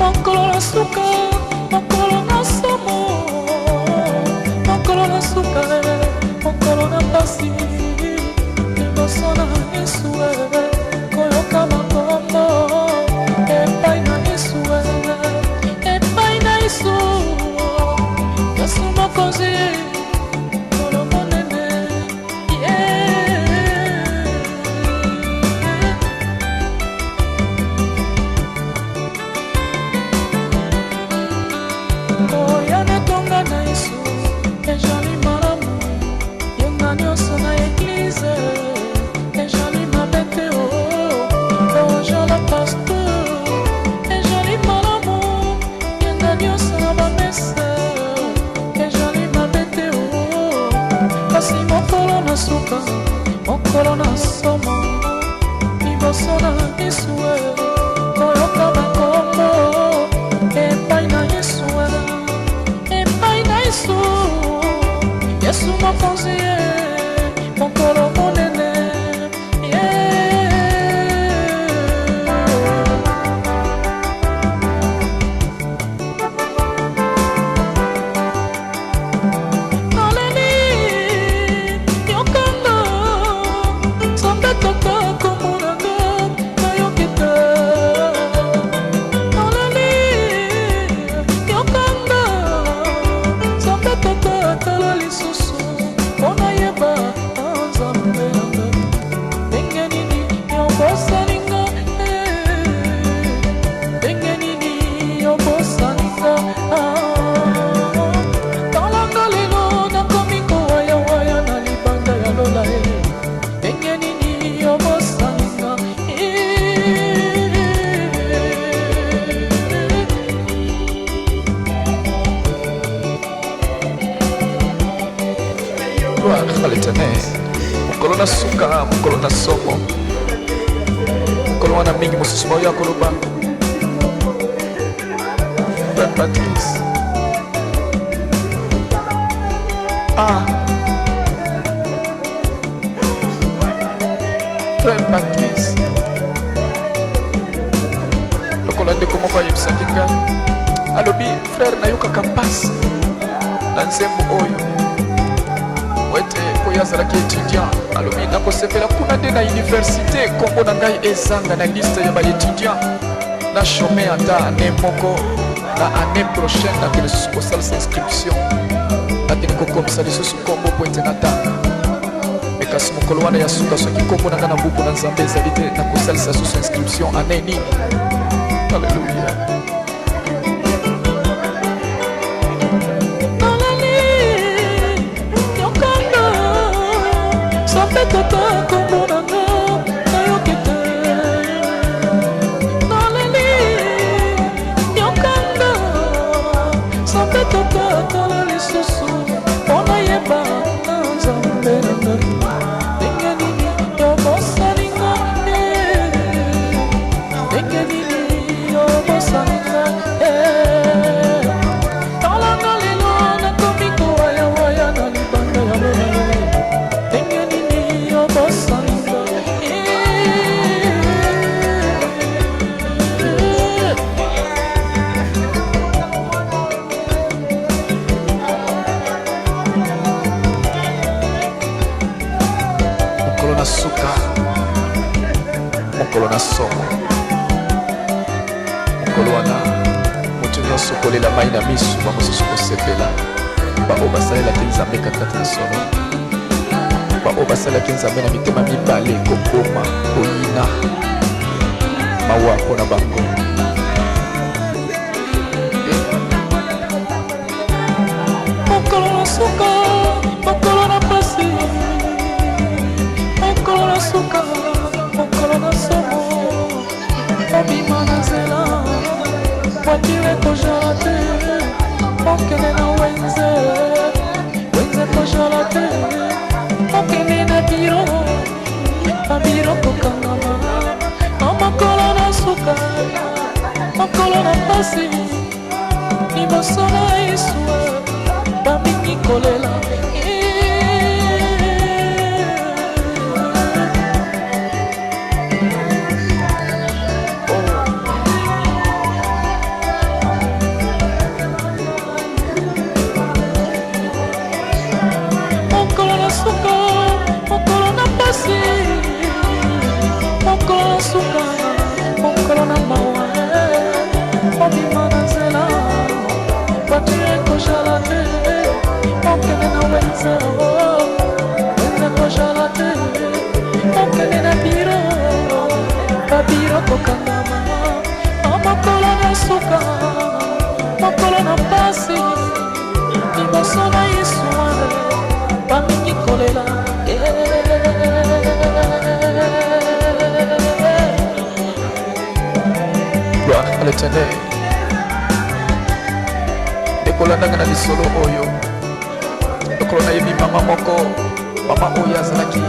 mokolo na suka, mokolo na somo, mokolo na suka, mokolo na pasi, liboso na Yesu koyoka makombo, epai na Yesu, epai na Yesu, Yesu mokonzi. Suka mokolo na somo liboso na Yesu koyoka makombo epai na Yesu epai na Yesu Yesu mokonzi mokolo monene mokolo na suka mokolo na somo mokolo wana mingi mosusu baoya koloba Frère Patrice Frère Patrice lokola ndeko moko ayebisaki nga alobi frère nayokaka mpasi na nzembo oyo wete koyo azalaki étudiant alobi nakosepela kuna nde na université kombo na ngai ezanga na liste ya baétudiant na chôme ata ane moko na année prochaine nakende susu kosalisa inscription nakende kokomisa lisusu kombo po ete natanga me kasi mokolo wana ya suka soki kombo na ngai na buku na nzambe ezali te nakosalisa susu inscription ane nini. Alleluya. Tata komonanga nayokete naleli yokanga sambe tata tala lisusu ona yeba na nzambe nanga ndenge nini yobosalinga ndenge nini yobosalinga talanga lelo nakomi kowayawaya na libanda ya lola suka mokolo na somo mokolo wana moto nyonso kolela mai na misu bamosusu kosepela bao basalelaki nzambe katikati na solo bao basalelaki nzambe na mitema mibale koboma koyina mawa mpona bango mokolo na suka mokolo na pasi mokolo na suka mokolo na somo obima na nzela voitire kozala te okende na wenze kozala te okende na biro babiro kokangama mokolo na suka mokolo na pasi liboso na Yesu bamingi kolela à l'éternel. Ekolandanga na lisolo oyo. Lokolo nayebi mama moko, mama oyo azalaki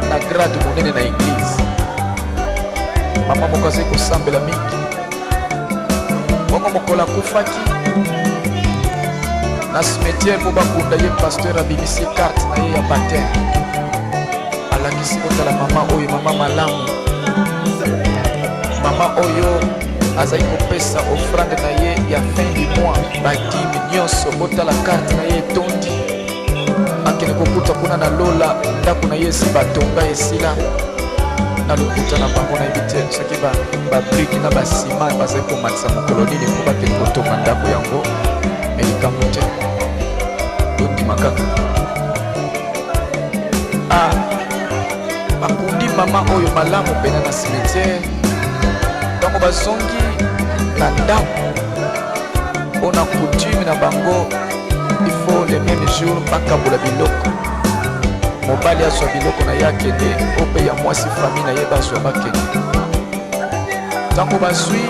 na grade monene na église. Mama moko azali kosambela mingi. Bongo mokolo akufaki na cimetière mpo bakunda ye pasteur abimisi carte na ye ya baptême. Alakisi kotala mama oyo mama malamu. Mama oyo azali kopesa offrande na ye ya fin du mois badimi nyonso botala carte na ye etondi. Akende kokuta kuna na lola ndako na ye esi batonga esila na lokuta na bango na yebi te soki babrike na basima bazali komatisa mokolo nini mpo bakende kotonga ndako yango me likambo te tondima kaka. Bakundi mama oyo malamu pena na cimetière ntango bazongi na ndako mpona coutume na bango il faut le même jour bakabola biloko. Mobali azwa biloko na ye akende ope ya mwasi famille na ye bazwa bakende. Ntango bazwi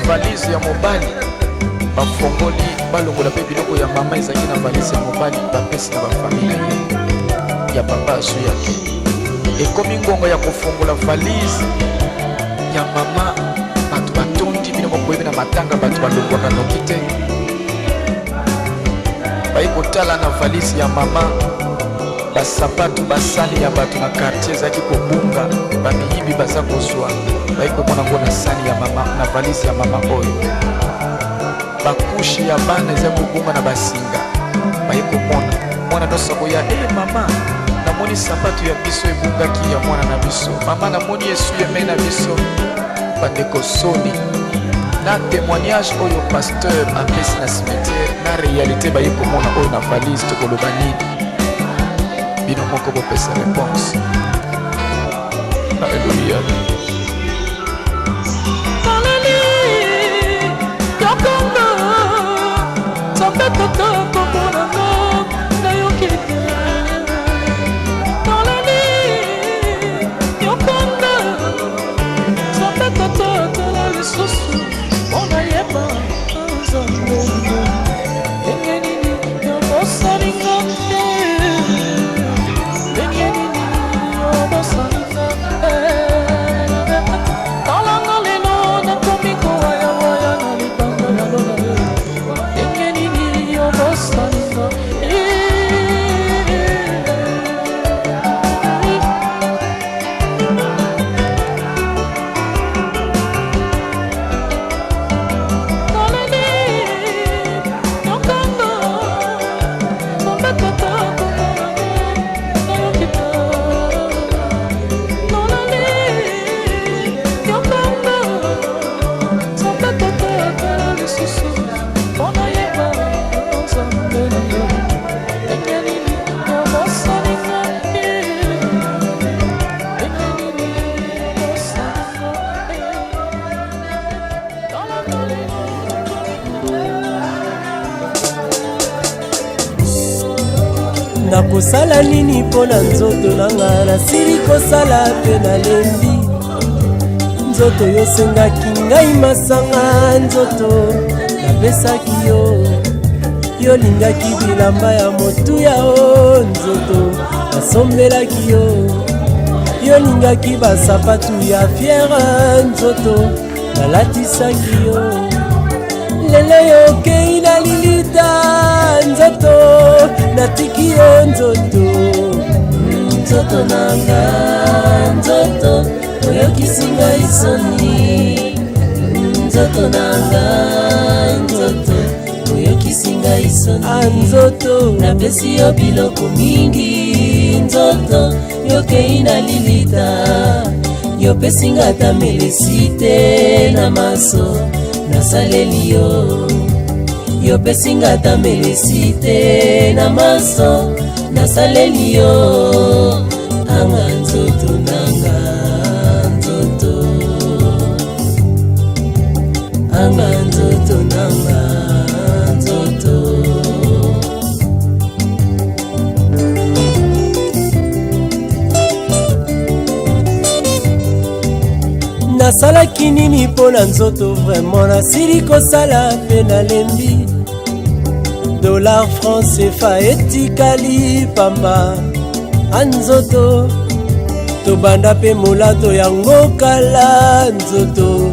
valise ya mobali bafongoli balongola mpe biloko ya mama ezalaki na valise ya mobali bapesi na bafamille na ye ya papa azwi yake. Ekomi ngongo ya kofongola valise ya mama bato batondi bino mokoyebi na matanga bato balongwaka noki te. Bayi kotala na valise ya mama basapatu basani ya bato na quartier ezalaki kobunga bamiyibi baza kozwa. Bayi komona ngo na sani ya mama na valise ya mama oyo bakushe ya bana eza kobunga na basinga. Bayi komona mwana nyonso koya mama namoni sapatu ya biso ebungaki ya mwana na biso. Mama namoni esu ya mei na biso. Bandeko soni na témoignage oyo pasteur apesi na cimetière na réalité baye komona oyo na valise tokoloba nini bino moko bopesa réponse. Alléluia. nakosala nini mpo na nzoto nanga nasili kosala mpe nalembi nzoto yosengaki ngai masanga nzoto napesaki yo lingaki bilamba ya motuya o nzoto nasombelaki yo lingaki basapatu ya fiere nzoto nalatisaki yo lelo yokei na lilita nzoto natiki yo nzoto nanga nzoto oyokisi ngai soni nzoto nanga nzoto oyokisi ngai soni nzoto napesi yo biloko mingi nzoto yokei na lilita yopesi nga ta melesi te na maso nasaleli yopesi nga ta melesi te na maso nasaleli yo anga nzoto nanga nzoto anga nzoto nanga nzoto nasalaki nini mpo na nzoto vraiment nasili kosala mpe nalembi dollar franc CFA etikali pamba anzoto tobanda mpe molato yango kala nzoto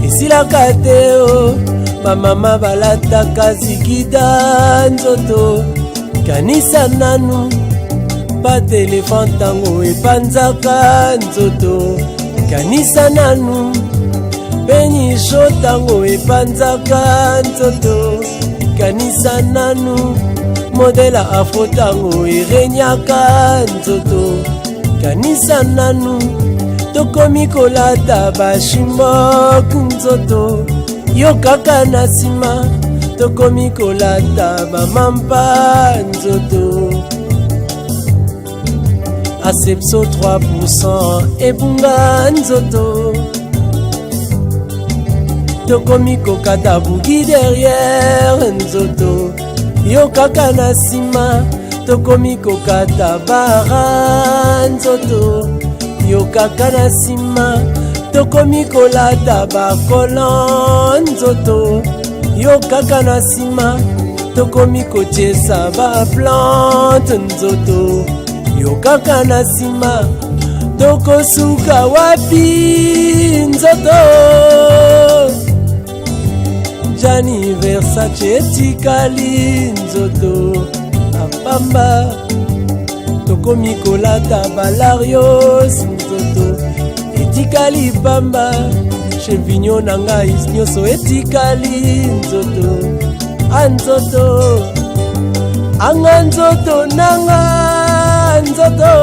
esilaka te o bamama balataka zikida nzoto kanisa nanu pa telefone ntango epanzaka nzoto kanisa nanu penyisho ntango epanzaka nzoto kanisa nanu modela afro ntango erenyaka nzoto kanisa nanu tokomi kolata bashimok nzoto yo kaka na nsima tokomi kolata bamampa nzoto Asepso 3% ebunga nzoto tokomi kokata bugi derrière nzoto yo kaka na nsima tokomi kokata bara nzoto yo kaka na nsima tokomi kolata bakolon nzoto yo kaka na nsima tokomi kotiesa baplante nzoto yo kaka na nsima tokosuka wapi nzoto Gianni Versace etikali nzoto apamba tokomi kolata balarios nzoto etikali pamba chevignon na ngai nyonso etikali nzoto anzoto anga nzoto nanga nzoto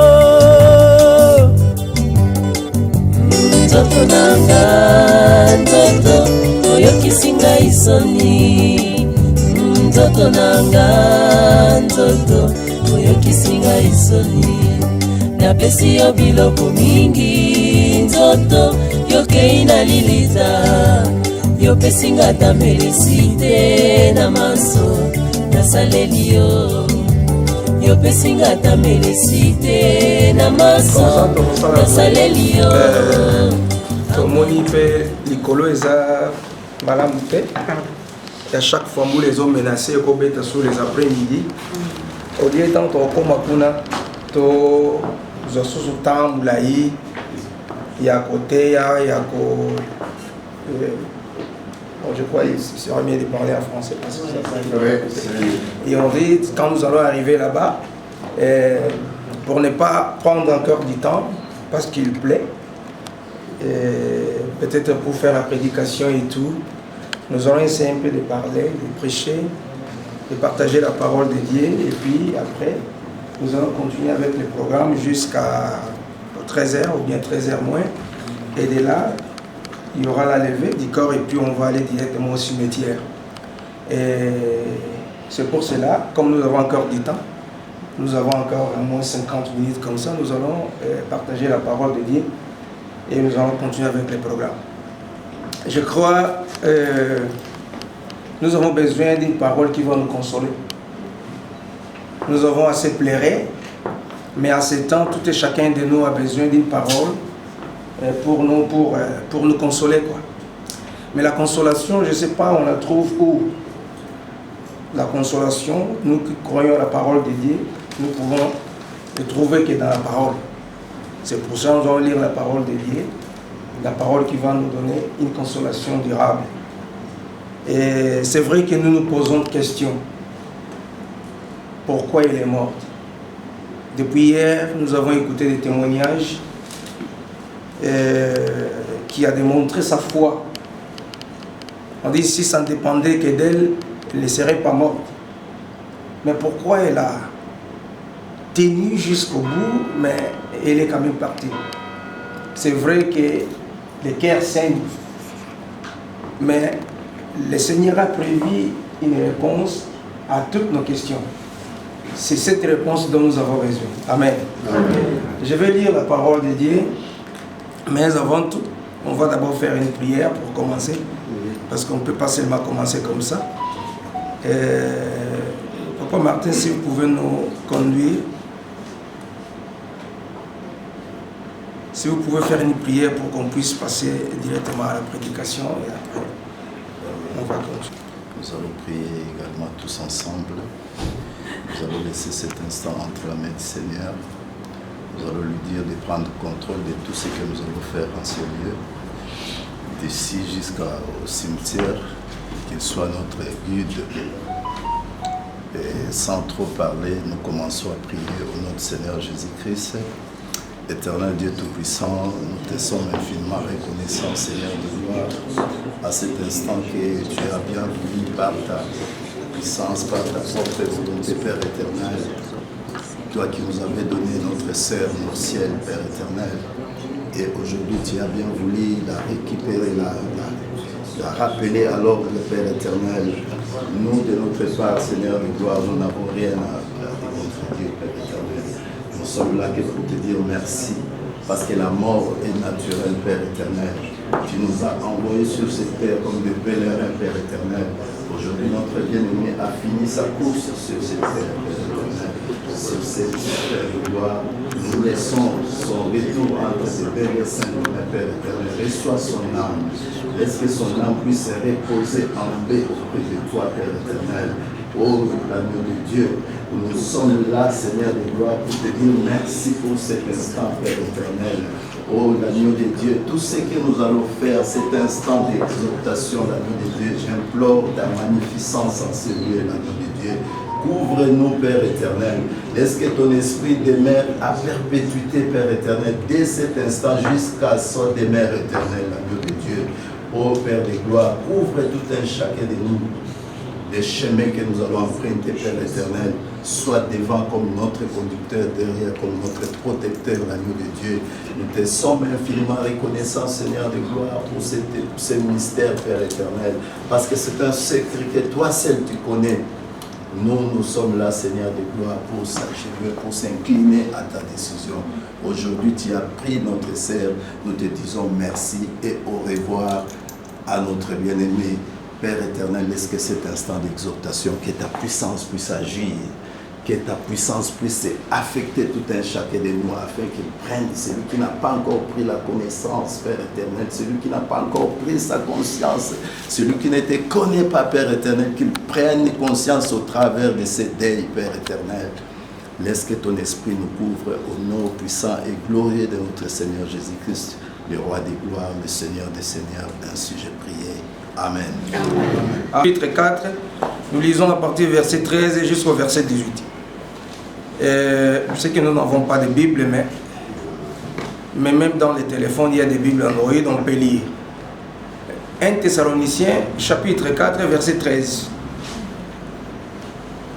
nzoto nanga nzoto oyokisi ngai soni nzoto nanga nzoto oyokisi ngai soni napesi yo biloko mingi nzoto yokei na lilita yopesi nga ta melisite na maso nasaleli yo yopesi nga ta melisite na maso nasaleli yo tomoni mpe likolo eza malamu te à chaque fois mboula ezomenase ekobeta sur les après-midi au lieu tant tokóma kuna tozwa susu temps molai ya koteya ya ko je crois qu'il serait bien de parler en français parce que et on dit quand nous allons arriver là-bas pour ne pas prendre encore du temps parce qu'il plaît peut-être pour faire la prédication et tout nous allons essayer un peu de parler, de prêcher, de partager la parole de Dieu et puis après nous allons continuer avec le programme jusqu'à 13h ou bien 13h moins et de là il y aura la levée du corps et puis on va aller directement au cimetière. Et c'est pour cela, comme nous avons encore du temps, nous avons encore au moins 50 minutes comme ça, nous allons partager la parole de Dieu et nous allons continuer avec le programme. Je crois nous avons besoin d'une parole qui va nous consoler. Nous avons assez pleuré, mais à ce temps, tout et chacun de nous a besoin d'une parole pour nous consoler, quoi. Mais la consolation, je ne sais pas, on la trouve où? La consolation, nous qui croyons à la parole de Dieu, nous pouvons le trouver que dans la parole. C'est pour ça que nous allons lire la parole de Dieu, la parole qui va nous donner une consolation durable. Et c'est vrai que nous nous posons des questions. Pourquoi il est mort? Depuis hier, nous avons écouté des témoignages qui a démontré sa foi. On dit si ça ne dépendait que d'elle, elle ne serait pas morte. Mais pourquoi elle a tenu jusqu'au bout, mais elle est quand même partie? C'est vrai que le cœur saigne, mais le Seigneur a prévu une réponse à toutes nos questions. C'est cette réponse dont nous avons besoin. Amen. Amen. Je vais lire la parole de Dieu, mais avant tout, on va d'abord faire une prière pour commencer, parce qu'on ne peut pas seulement commencer comme ça. Papa Martin, si vous pouvez nous conduire. Si vous pouvez faire une prière pour qu'on puisse passer directement à la prédication et après, on va continuer. Nous allons prier également tous ensemble. Nous allons laisser cet instant entre la main du Seigneur. Nous allons lui dire de prendre contrôle de tout ce que nous allons faire en ce lieu. D'ici jusqu'au cimetière, qu'il soit notre guide. Et sans trop parler, nous commençons à prier au nom du Seigneur Jésus-Christ. Éternel Dieu Tout-Puissant, nous te sommes infiniment reconnaissants, Seigneur de gloire, à cet instant que tu as bien voulu par ta puissance, par ta propre volonté, Père éternel. Toi qui nous avais donné notre sœur au ciel, Père éternel. Et aujourd'hui, tu as bien voulu la récupérer, la rappeler à l'ordre, Père éternel. Nous, de notre part, Seigneur de gloire, nous n'avons rien à notre Dieu, Père éternel. Nous sommes là que pour te dire merci, parce que la mort est naturelle, Père éternel. Tu nous as envoyés sur cette terre comme des pèlerins, Père éternel. Aujourd'hui, notre bien-aimé a fini sa course sur cette terre, Père éternel. Sur cette terre de gloire, nous laissons son retour entre ses berges saints, Père éternel. Reçois son âme. Laisse que son âme puisse se reposer en paix auprès de toi, Père éternel. Oh, l'agneau de Dieu, nous sommes là, Seigneur de gloire, pour te dire merci pour cet instant, Père éternel. Oh, l'agneau de Dieu, tout ce que nous allons faire, cet instant d'exaltation, l'agneau de Dieu, j'implore ta magnificence en ce lieu, l'agneau de Dieu. Couvre-nous, Père éternel. Laisse que ton esprit demeure à perpétuité, Père éternel, dès cet instant jusqu'à son demeure éternel, l'agneau de Dieu. Oh, Père de gloire, couvre tout un chacun de nous. Les chemins que nous allons emprunter, Père éternel, soit devant comme notre conducteur, derrière comme notre protecteur, l'agneau de Dieu. Nous te sommes infiniment reconnaissants, Seigneur de gloire, pour ce mystère, Père éternel, parce que c'est un secret que toi seul tu connais. Nous sommes là, Seigneur de gloire, pour s'achever, pour s'incliner à ta décision. Aujourd'hui, tu as pris notre sœur. Nous te disons merci et au revoir à notre bien-aimé. Père éternel, laisse que cet instant d'exhortation, que ta puissance puisse agir, que ta puissance puisse affecter tout un chacun de nous, afin qu'il prenne, celui qui n'a pas encore pris la connaissance, Père éternel, celui qui n'a pas encore pris sa conscience, celui qui ne te connaît pas, Père éternel, qu'il prenne conscience au travers de ces deuils, Père éternel. Laisse que ton esprit nous couvre au nom puissant et glorieux de notre Seigneur Jésus-Christ, le roi des gloires, le Seigneur des seigneurs. Ainsi j'ai prié. Amen. Chapitre 4, nous lisons à partir du verset 13 jusqu'au verset 18. Je sais que nous n'avons pas de Bible, mais même dans les téléphones, il y a des Bibles Android, on peut lire. 1 Thessaloniciens, chapitre 4, verset 13.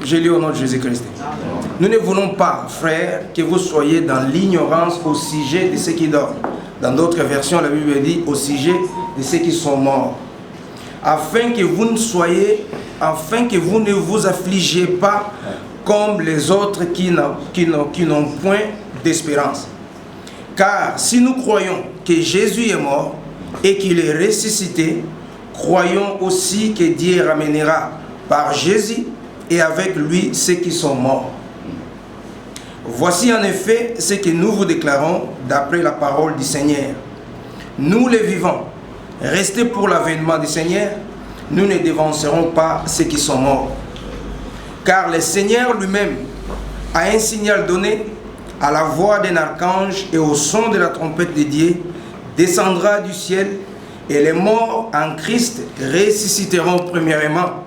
Je lis au nom de Jésus-Christ. Nous ne voulons pas, frères, que vous soyez dans l'ignorance au sujet de ceux qui dorment. Dans d'autres versions, la Bible dit au sujet de ceux qui sont morts. Afin que vous ne vous affligez pas comme les autres qui n'ont point d'espérance. Car si nous croyons que Jésus est mort et qu'il est ressuscité, croyons aussi que Dieu ramènera par Jésus et avec lui ceux qui sont morts. Voici en effet ce que nous vous déclarons d'après la parole du Seigneur. Nous les vivants, restés pour l'avènement du Seigneur, nous ne dévancerons pas ceux qui sont morts. Car le Seigneur lui-même a un signal donné, à la voix d'un archange et au son de la trompette de Dieu, descendra du ciel, et les morts en Christ ressusciteront premièrement.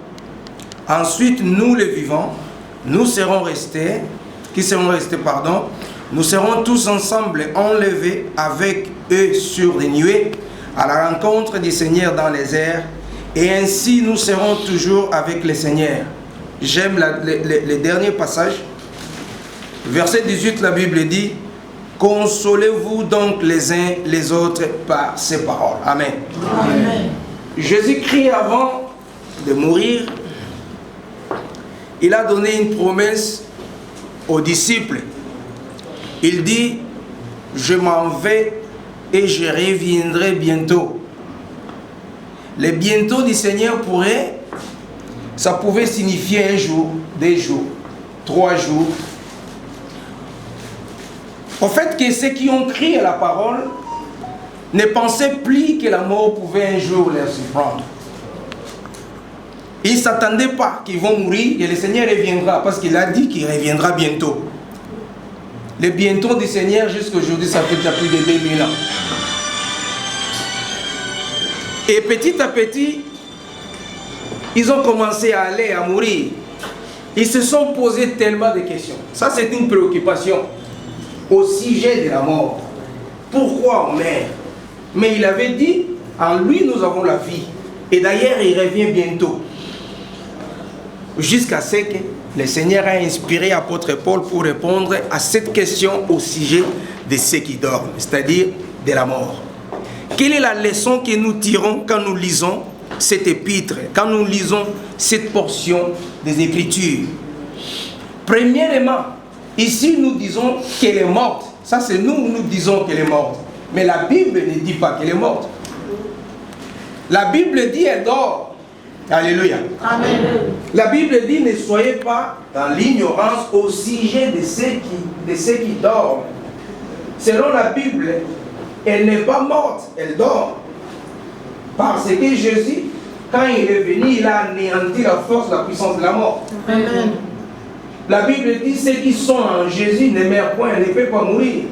Ensuite, nous les vivants, nous serons restés, nous serons tous ensemble enlevés avec eux sur les nuées, à la rencontre du Seigneur dans les airs, et ainsi nous serons toujours avec le Seigneur. J'aime le dernier passage. Verset 18, la Bible dit: consolez-vous donc les uns les autres par ces paroles. Amen. Amen. Jésus-Christ, avant de mourir, il a donné une promesse aux disciples. Il dit: je m'en vais et je reviendrai bientôt. Le bientôt du Seigneur ça pouvait signifier un jour, 2 jours, 3 jours. Au fait que ceux qui ont crié à la parole ne pensaient plus que la mort pouvait un jour les surprendre. Ils ne s'attendaient pas qu'ils vont mourir et le Seigneur reviendra, parce qu'il a dit qu'il reviendra bientôt. Le bientôt du Seigneur jusqu'à aujourd'hui, ça fait déjà plus de 2000 ans. Et petit à petit, ils ont commencé à aller, à mourir. Ils se sont posés tellement de questions. Ça, c'est une préoccupation au sujet de la mort. Pourquoi on meurt? Mais il avait dit, en lui nous avons la vie. Et d'ailleurs, il revient bientôt. Jusqu'à ce que le Seigneur a inspiré l'apôtre Paul pour répondre à cette question au sujet de ceux qui dorment, c'est-à-dire de la mort. Quelle est la leçon que nous tirons quand nous lisons cet épître, quand nous lisons cette portion des Écritures? Premièrement, ici nous disons qu'elle est morte. Ça c'est nous disons qu'elle est morte. Mais la Bible ne dit pas qu'elle est morte. La Bible dit qu'elle dort. Alléluia. Amen. La Bible dit ne soyez pas dans l'ignorance au sujet de ceux qui dorment. Selon la Bible, elle n'est pas morte, elle dort. Parce que Jésus, quand il est venu, il a anéanti la force, la puissance de la mort. Amen. La Bible dit ceux qui sont en Jésus ne meurent point, ne peuvent pas mourir.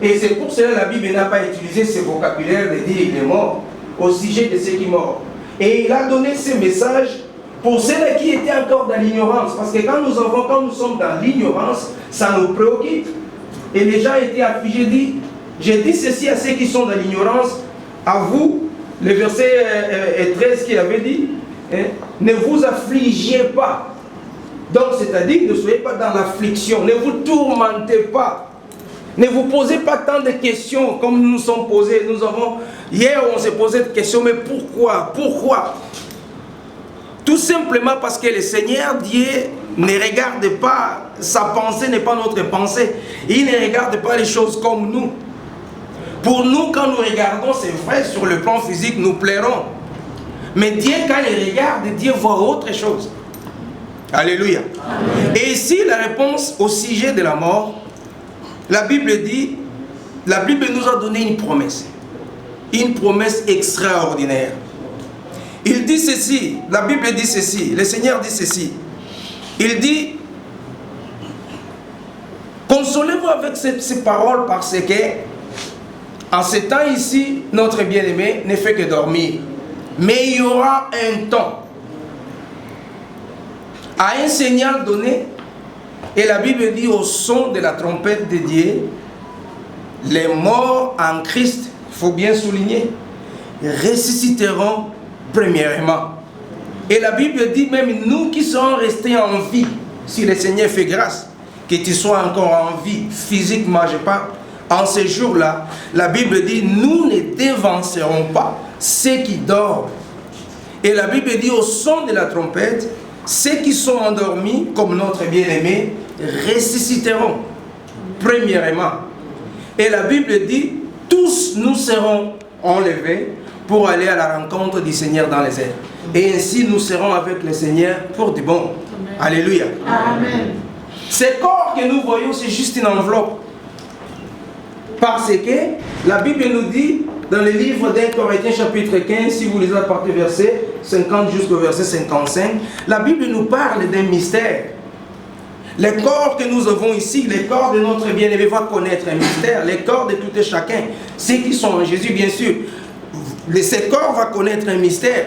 Et c'est pour cela que la Bible n'a pas utilisé ce vocabulaire de dire qu'il est mort au sujet de ceux qui meurent. Et il a donné ce message pour ceux qui étaient encore dans l'ignorance. Parce que quand nous sommes dans l'ignorance, ça nous préoccupe. Et les gens étaient affligés, dit, j'ai dit ceci à ceux qui sont dans l'ignorance, à vous, le verset 13 qui avait dit, hein, ne vous affligez pas. Donc c'est-à-dire, ne soyez pas dans l'affliction, ne vous tourmentez pas. Ne vous posez pas tant de questions comme nous nous sommes posés. Hier, on s'est posé des questions, mais pourquoi? Pourquoi? Tout simplement parce que le Seigneur Dieu ne regarde pas, sa pensée n'est pas notre pensée. Il ne regarde pas les choses comme nous. Pour nous, quand nous regardons, c'est vrai, sur le plan physique, nous plairons. Mais Dieu, quand il regarde, Dieu voit autre chose. Alléluia. Amen. Et ici, la réponse au sujet de la mort, la Bible dit, la Bible nous a donné une promesse extraordinaire. Il dit ceci, la Bible dit ceci, le Seigneur dit ceci. Il dit, consolez-vous avec ces paroles parce que, en ce temps ici, notre bien-aimé ne fait que dormir. Mais il y aura un temps, à un signal donné, et la Bible dit au son de la trompette de Dieu, les morts en Christ, il faut bien souligner, ressusciteront premièrement. Et la Bible dit même nous qui serons restés en vie, si le Seigneur fait grâce, que tu sois encore en vie, physiquement, je parle, en ce jour-là, la Bible dit nous ne dévancerons pas ceux qui dorment. Et la Bible dit au son de la trompette, ceux qui sont endormis, comme notre bien-aimé, ressusciteront premièrement. Et la Bible dit, tous nous serons enlevés pour aller à la rencontre du Seigneur dans les airs. Et ainsi nous serons avec le Seigneur pour du bon. Amen. Alléluia. Amen. Ce corps que nous voyons, c'est juste une enveloppe. Parce que la Bible nous dit, dans le livre d'Un Corinthiens chapitre 15, si vous lisez à partir du verset 50 jusqu'au verset 55, la Bible nous parle d'un mystère. Les corps que nous avons ici, les corps de notre bien-aimé va connaître un mystère. Les corps de tout et chacun, ceux qui sont en Jésus, bien sûr, ce corps va connaître un mystère.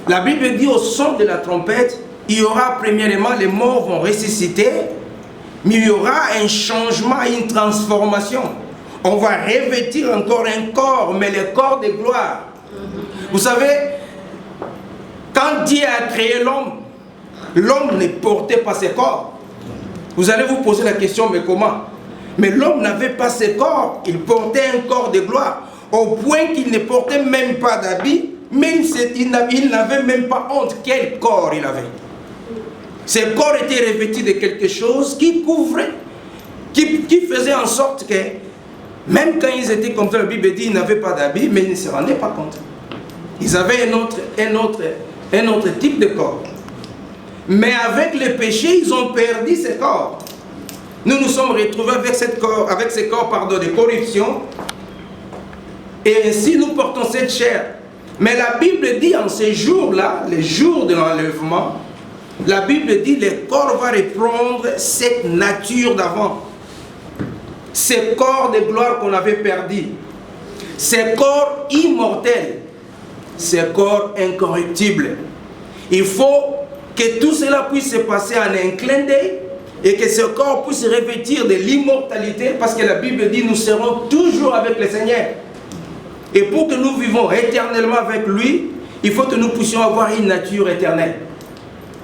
La Bible dit au son de la trompette, il y aura premièrement, les morts vont ressusciter, mais il y aura un changement, une transformation. On va revêtir encore un corps, mais le corps de gloire. Vous savez, quand Dieu a créé l'homme, l'homme ne portait pas ses corps. Vous allez vous poser la question, mais comment? Mais l'homme n'avait pas ses corps, il portait un corps de gloire, au point qu'il ne portait même pas d'habit, même il n'avait même pas honte. Quel corps il avait? Ce corps était revêtu de quelque chose qui couvrait, qui faisait en sorte que, même quand ils étaient comme ça, la Bible dit qu'ils n'avaient pas d'habit, mais ils ne se rendaient pas compte. Ils avaient un autre type de corps. Mais avec le péché, ils ont perdu ce corps. Nous nous sommes retrouvés avec ce corps de corruption. Et ainsi nous portons cette chair. Mais la Bible dit en ces jours-là, les jours de l'enlèvement, la Bible dit le corps va reprendre cette nature d'avant. Ce corps de gloire qu'on avait perdu. Ce corps immortel. Ce corps incorruptible. Il faut que tout cela puisse se passer en un clin d'œil et que ce corps puisse revêtir de l'immortalité parce que la Bible dit nous serons toujours avec le Seigneur. Et pour que nous vivons éternellement avec lui, il faut que nous puissions avoir une nature éternelle.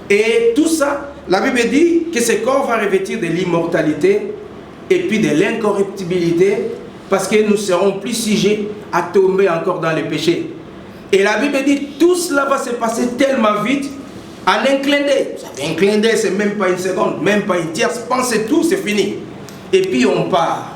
Et tout ça, la Bible dit que ce corps va revêtir de l'immortalité et puis de l'incorruptibilité parce que nous serons plus sujets à tomber encore dans le péché. Et la Bible dit tout cela va se passer tellement vite en un clin d'œil. Un clin d'œil, c'est même pas une seconde, même pas une tierce. Pensez tout, c'est fini. Et puis on part.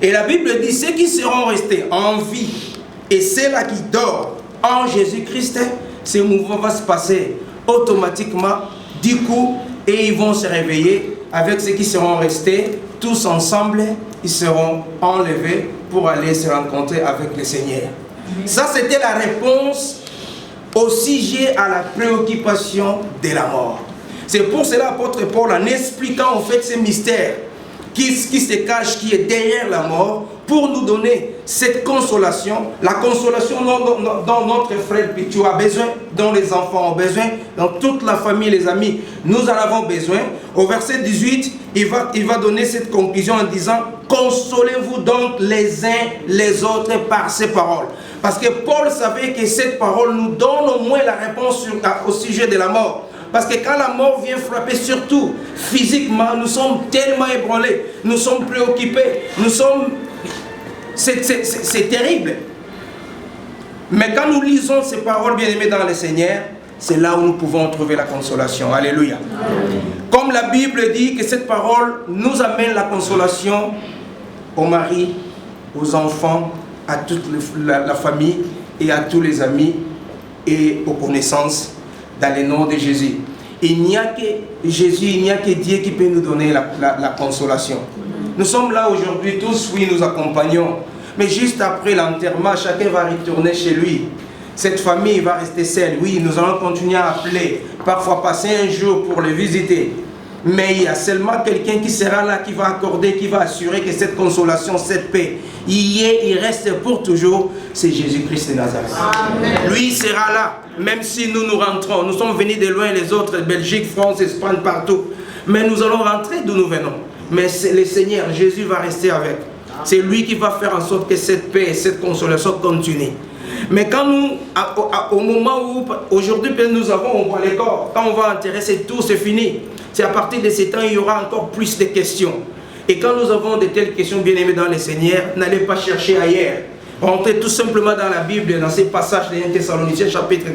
Et la Bible dit ceux qui seront restés en vie et ceux-là qui dorment en Jésus-Christ, ce mouvement va se passer automatiquement du coup et ils vont se réveiller avec ceux qui seront restés tous ensemble. Ils seront enlevés pour aller se rencontrer avec le Seigneur. Ça, c'était la réponse au sujet à la préoccupation de la mort. C'est pour cela l'apôtre Paul, en expliquant en fait ce mystère qui se cache, qui est derrière la mort, pour nous donner cette consolation, la consolation dont notre frère Pichou a besoin, dont les enfants ont besoin, dont toute la famille, les amis, nous en avons besoin. Au verset 18, il va donner cette conclusion en disant « Consolez-vous donc les uns les autres par ces paroles ». Parce que Paul savait que cette parole nous donne au moins la réponse au sujet de la mort. Parce que quand la mort vient frapper, surtout physiquement, nous sommes tellement ébranlés, nous sommes préoccupés, c'est terrible. Mais quand nous lisons ces paroles bien-aimées dans le Seigneur, c'est là où nous pouvons trouver la consolation. Alléluia. Amen. Comme la Bible dit que cette parole nous amène la consolation aux maris, aux enfants, à toute la famille et à tous les amis et aux connaissances dans le nom de Jésus. Il n'y a que Jésus, il n'y a que Dieu qui peut nous donner la consolation. Nous sommes là aujourd'hui tous, oui, nous accompagnons. Mais juste après l'enterrement, chacun va retourner chez lui. Cette famille va rester seule. Oui, nous allons continuer à appeler, parfois passer un jour pour les visiter. Mais il y a seulement quelqu'un qui sera là, qui va accorder, qui va assurer que cette consolation, cette paix, il reste pour toujours, c'est Jésus-Christ de Nazareth. Amen. Lui sera là, même si nous rentrons. Nous sommes venus de loin, les autres, Belgique, France, Espagne, partout. Mais nous allons rentrer d'où nous venons. Mais le Seigneur, Jésus va rester avec. C'est lui qui va faire en sorte que cette paix et cette consolation continuent. Mais quand nous, au moment où, aujourd'hui, nous avons, on voit les corps, quand on va enterrer, c'est tout, c'est fini. C'est à partir de ce temps, il y aura encore plus de questions. Et quand nous avons de telles questions, bien aimées dans le Seigneur, n'allez pas chercher ailleurs. Rentrez tout simplement dans la Bible, dans ces passages de 1 Thessaloniciens, chapitre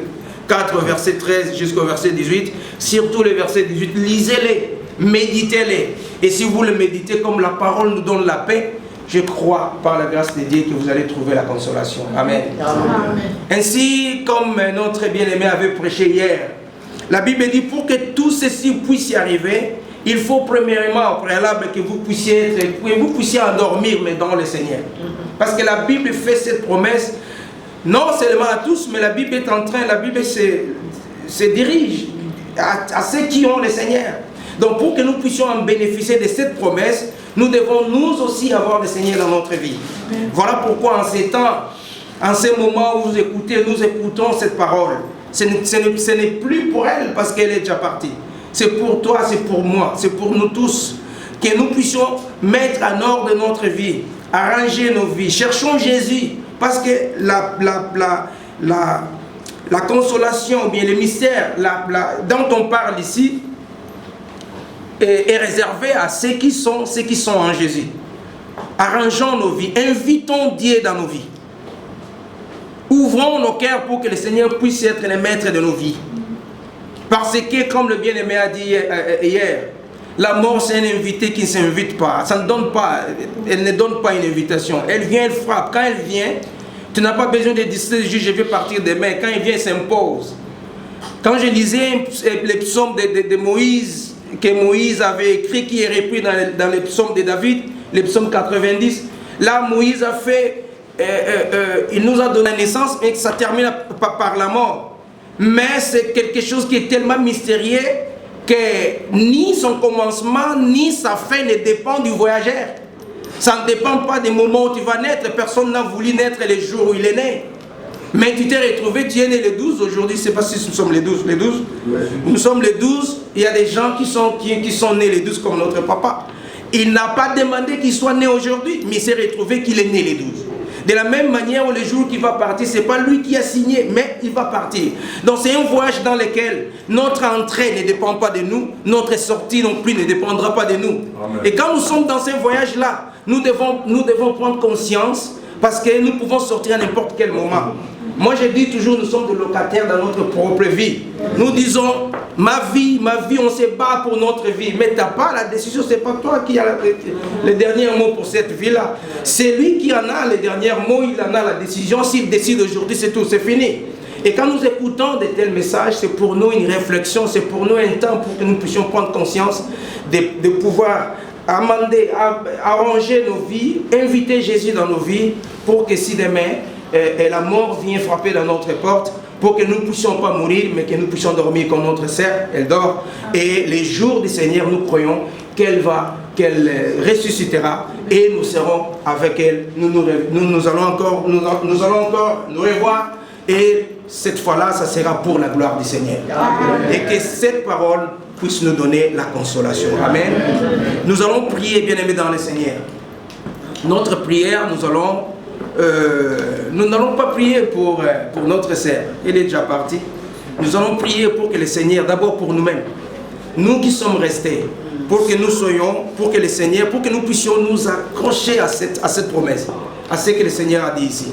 4, verset 13 jusqu'au verset 18. Surtout les versets 18, lisez-les, méditez-les. Et si vous les méditez comme la parole nous donne la paix, je crois, par la grâce de Dieu, que vous allez trouver la consolation. Amen. Amen. Ainsi, comme notre bien-aimé avait prêché hier, la Bible dit, pour que tout ceci puisse y arriver, il faut premièrement, au préalable, que vous puissiez endormir, mais dans le Seigneur. Parce que la Bible fait cette promesse, non seulement à tous, mais la Bible est en train, la Bible se dirige à ceux qui ont le Seigneur. Donc pour que nous puissions en bénéficier de cette promesse, nous devons nous aussi avoir le Seigneur dans notre vie. Voilà pourquoi en ces temps, en ces moments où vous écoutez, nous écoutons cette parole. Ce n'est plus pour elle parce qu'elle est déjà partie. C'est pour toi, c'est pour moi, c'est pour nous tous. Que nous puissions mettre en ordre notre vie, arranger nos vies. Cherchons Jésus parce que la consolation, ou bien le mystère dont on parle ici, est réservé à ceux qui sont en Jésus. Arrangeons nos vies, invitons Dieu dans nos vies. Ouvrons nos cœurs pour que le Seigneur puisse être le maître de nos vies. Parce que, comme le bien-aimé a dit hier, la mort c'est un invité qui ne s'invite pas. Ça ne donne pas, elle ne donne pas une invitation. Elle vient, elle frappe. Quand elle vient, tu n'as pas besoin de dire je vais partir demain. Quand elle vient, elle s'impose. Quand je lisais les psaumes de Moïse, que Moïse avait écrit, qui est repris dans les psaumes de David, les psaumes 90, là Moïse a fait il nous a donné naissance et que ça termine par la mort. Mais c'est quelque chose qui est tellement mystérieux que ni son commencement ni sa fin ne dépend du voyageur. Ça ne dépend pas des moments où tu vas naître. Personne n'a voulu naître les jours où il est né. Mais tu t'es retrouvé, tu es né le 12. Aujourd'hui, je ne sais pas si nous sommes les 12. Les 12. Nous sommes les 12. Il y a des gens qui sont nés les 12 comme notre papa. Il n'a pas demandé qu'il soit né aujourd'hui, mais il s'est retrouvé qu'il est né les 12. De la même manière, le jour qu'il va partir, ce n'est pas lui qui a signé, mais il va partir. Donc c'est un voyage dans lequel notre entrée ne dépend pas de nous, notre sortie non plus ne dépendra pas de nous. Amen. Et quand nous sommes dans ce voyage-là, nous devons prendre conscience parce que nous pouvons sortir à n'importe quel moment. Moi je dis toujours, nous sommes des locataires dans notre propre vie. Nous disons, ma vie, on se bat pour notre vie. Mais tu n'as pas la décision, ce n'est pas toi qui as le dernier mot pour cette vie-là. C'est lui qui en a le dernier mot, il en a la décision. S'il décide aujourd'hui, c'est tout, c'est fini. Et quand nous écoutons de tels messages, c'est pour nous une réflexion, c'est pour nous un temps pour que nous puissions prendre conscience de pouvoir amender, arranger nos vies, inviter Jésus dans nos vies pour que si demain, et la mort vient frapper dans notre porte, pour que nous ne puissions pas mourir, mais que nous puissions dormir comme notre sœur, elle dort. Et les jours du Seigneur, nous croyons qu'elle ressuscitera et nous serons avec elle. Nous allons encore nous revoir et cette fois-là, ça sera pour la gloire du Seigneur. Et que cette parole puisse nous donner la consolation. Amen. Nous allons prier, bien-aimés dans le Seigneur. Notre prière, nous n'allons pas prier pour notre sœur, elle est déjà partie. Nous allons prier pour que le Seigneur, d'abord pour nous-mêmes, nous qui sommes restés, pour que nous soyons, pour que le Seigneur, pour que nous puissions nous accrocher à cette promesse, à ce que le Seigneur a dit ici.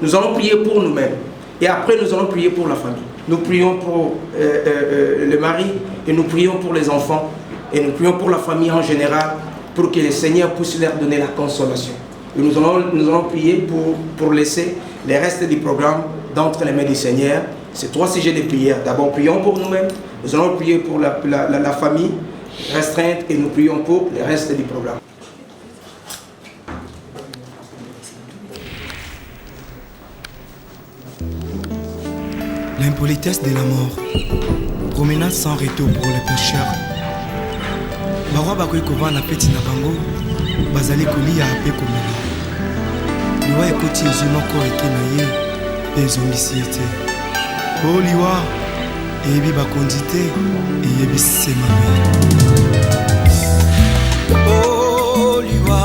Nous allons prier pour nous-mêmes et après nous allons prier pour la famille. Nous prions pour le mari et nous prions pour les enfants et nous prions pour la famille en général pour que le Seigneur puisse leur donner la consolation. Et nous allons prier pour laisser les restes du programme d'entre les mains du Seigneur. C'est 3 sujets de prière. D'abord, prions pour nous-mêmes. Nous allons prier pour la famille restreinte et nous prions pour les restes du programme. L'impolitesse de la mort. Promenade sans retour pour les pécheurs. Barwa bakoy kova na peti na bango. Bazali kolia ape komela. Liwa ekoti ezu moko eke na ye ezongisi ete. O liwa eyebi bakondi te eyebi sema me. O liwa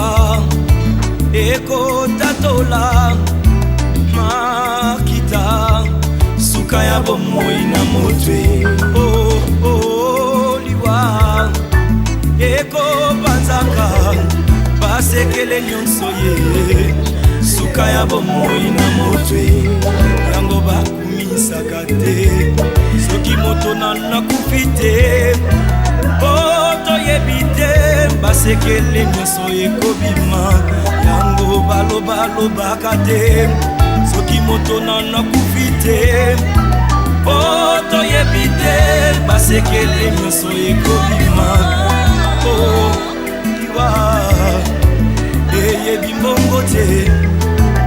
ekotatola makita suka ya bomoi na motwe. O liwa eko banzaka basekele nyonso ye suka ya bomoi na motwe yango bakumisaka te soki moto nakufi te toyebi te basekele nyonso ekobima yango balobaka te soki moto nakufi te toyebi te basekele nyonso ekobima. Eyebi mbongo te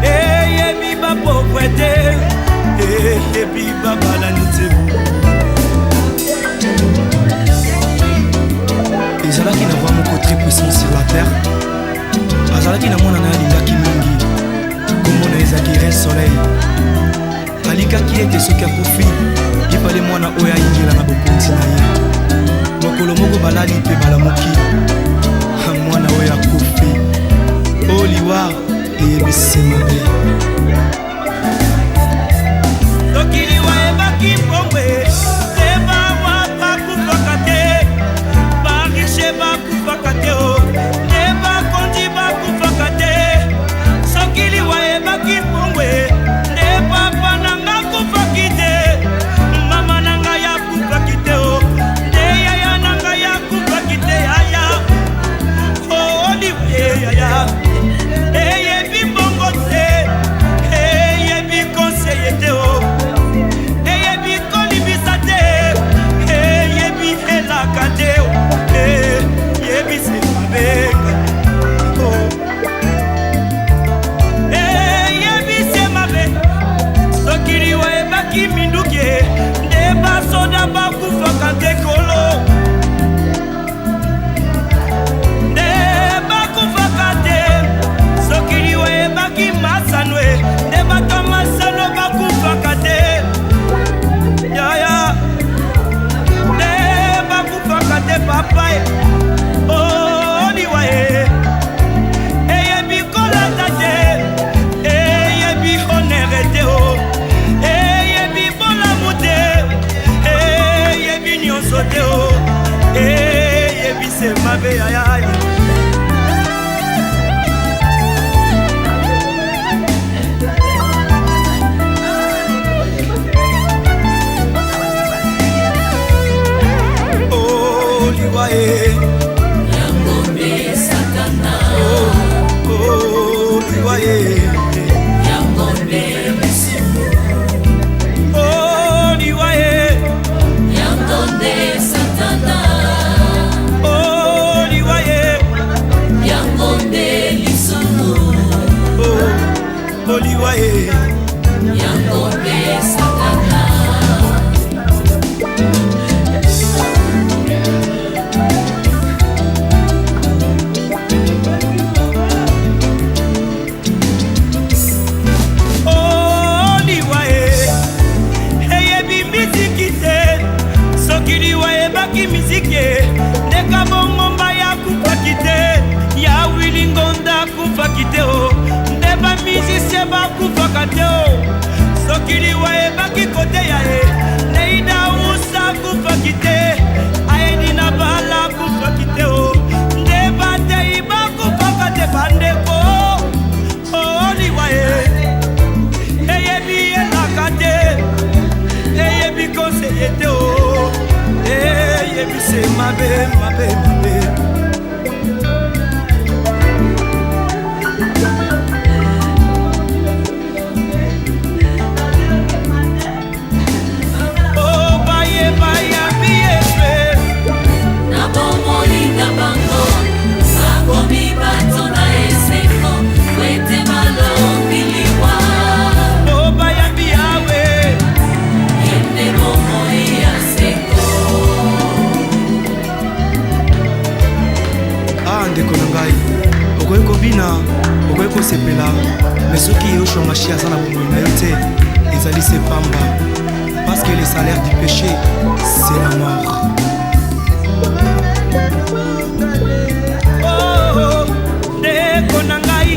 eyebi bapokwe te eyebi babalani te. Ezalaki na voix moko très puissant sur la terre. Azalaki na mwana na alingaki mingi komona ezaki re soleil. Alikaki ete soki akufi ifale mwana oyo ayingela na bokonzi na ye. Mokolo moko balali mpe balamuki mwana oyo akufi. O liwa eyebisi mabe. Soki liwa ebaki mbongwe ebawa bakufaka te barishe bakufaka te ebakondi bakufaka te. Soki liwa ebaki mbongwe papa nanga kufaki te mama nanga ya kufaki te yaya nanga ya kufaki te yaya. Oh liwa yaya eyebi mbongo te eyebaki minduki nde basoda bakufaka te kolo nde bakufaka te soki liwa eyebaki masano nde bato masano bakufaka te yaya nde bakufaka te papa oh liwa eyebi kolata te eyebi honere te o eyebi bolamu te eyebi nyonso te o eyebi se mabe yayaya oh liwa Yangombe Satana oh liwa Yangombe Musumu oh liwa Yangombe Satana oh liwa Yangombe Lisumu oh liwa Yangombe Satana ebaki miziki ndeka bongomba ya kufaki te ya wilingonda kufaki te o nde bamizisie bakufaka te o soki liwa ebaki kote ya e neida usa kufaki te aedi na bala kufaki te o nde batei bakufaka te bandeko o liwa eyebi elaka te eyebi konseye te o eyebise mabe mabe mabe oh baye baya biyefe na bomoi na bango sakomi bato na eseko wete malombiliwa oh baya biyawe yende bomoi ya seko ndeko na ngai okoki kobina okoki kosepela me soki yoshonga shi aza na bomoi na yo te ezali se pamba parce que le salaire du péché c'est la mort oh ndeko na ngai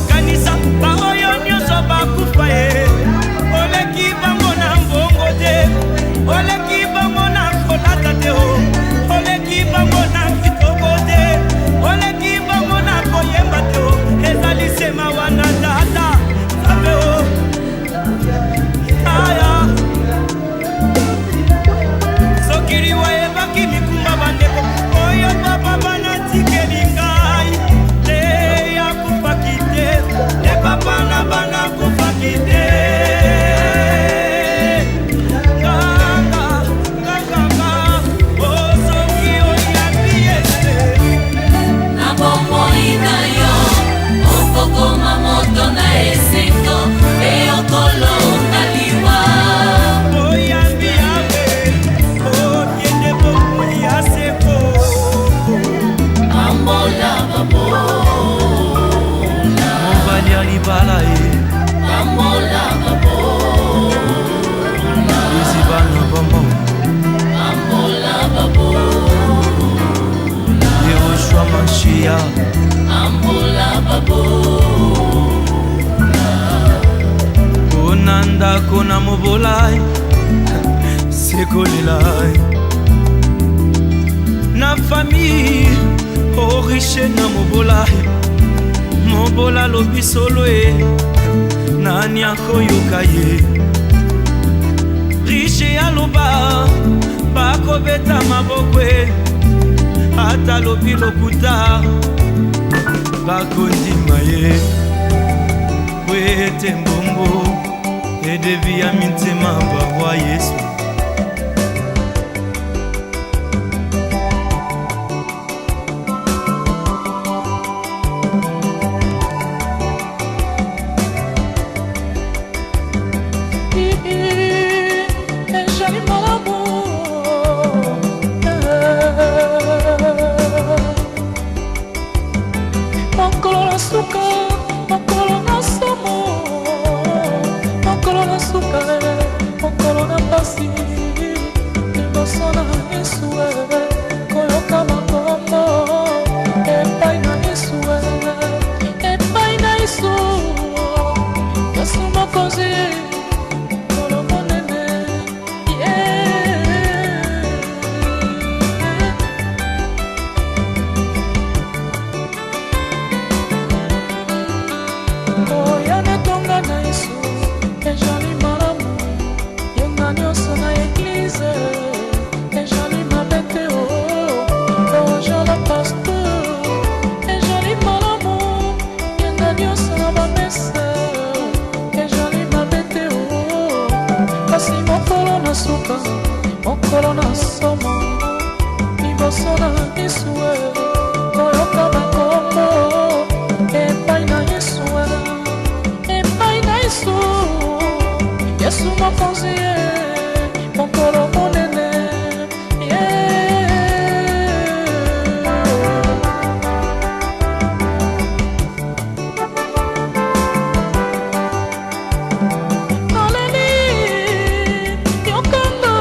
kanisa baoyo nyonso bakufa ye oleki bango na mbongo te oleki bango na kolata te o oleki bango na kitoko te oleki bango na koyemba te o ezali sema wana tata abe o aya soki liwa ebaki mikumba bandeko oyo papa banatikeli ngai te ya kufaki te te papa na bana kufaki te okokoma moto na esengo mpe okolonga liwa oyambi yawe oyende bomoi ya seko bambola babola mobali ya libala ye bambola babola ezibana bomo bambola babola yehoshua mashia bambola babola ona ndako na mobolai sekolelai na famille oriche na mobolai mobola lobi solo e nani akoyoka ye riche aloba bakobeta maboko e ata lobi lokuta bakondima ye po ete mbongo edevi ya mitema barwa yesu nyonso na eglize ezali mabe te ojala pasteur ezali malamu yenda nyonso na bamese ezali mabe te kasi mokolo na suka mokolo na somo liboso na misue koyoka bakombo epai na yesue epai na yesu yesu mokonzi ye mokolo monene naleli yokanga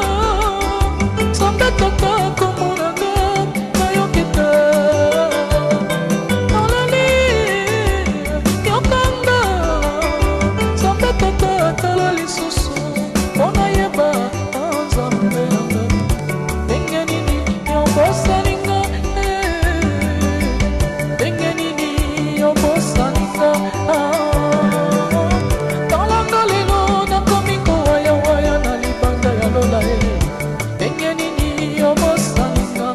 nzambe toka komonanga nayoki te naleli yokanga nzambe toka tala lisusu mpona yeba nzambe nanga ndenge nini yobosaninga ndenge nini yobosaninga talanga lelo nakomi kowayawaya na libanda ya lola ye ndenge nini yobosaninga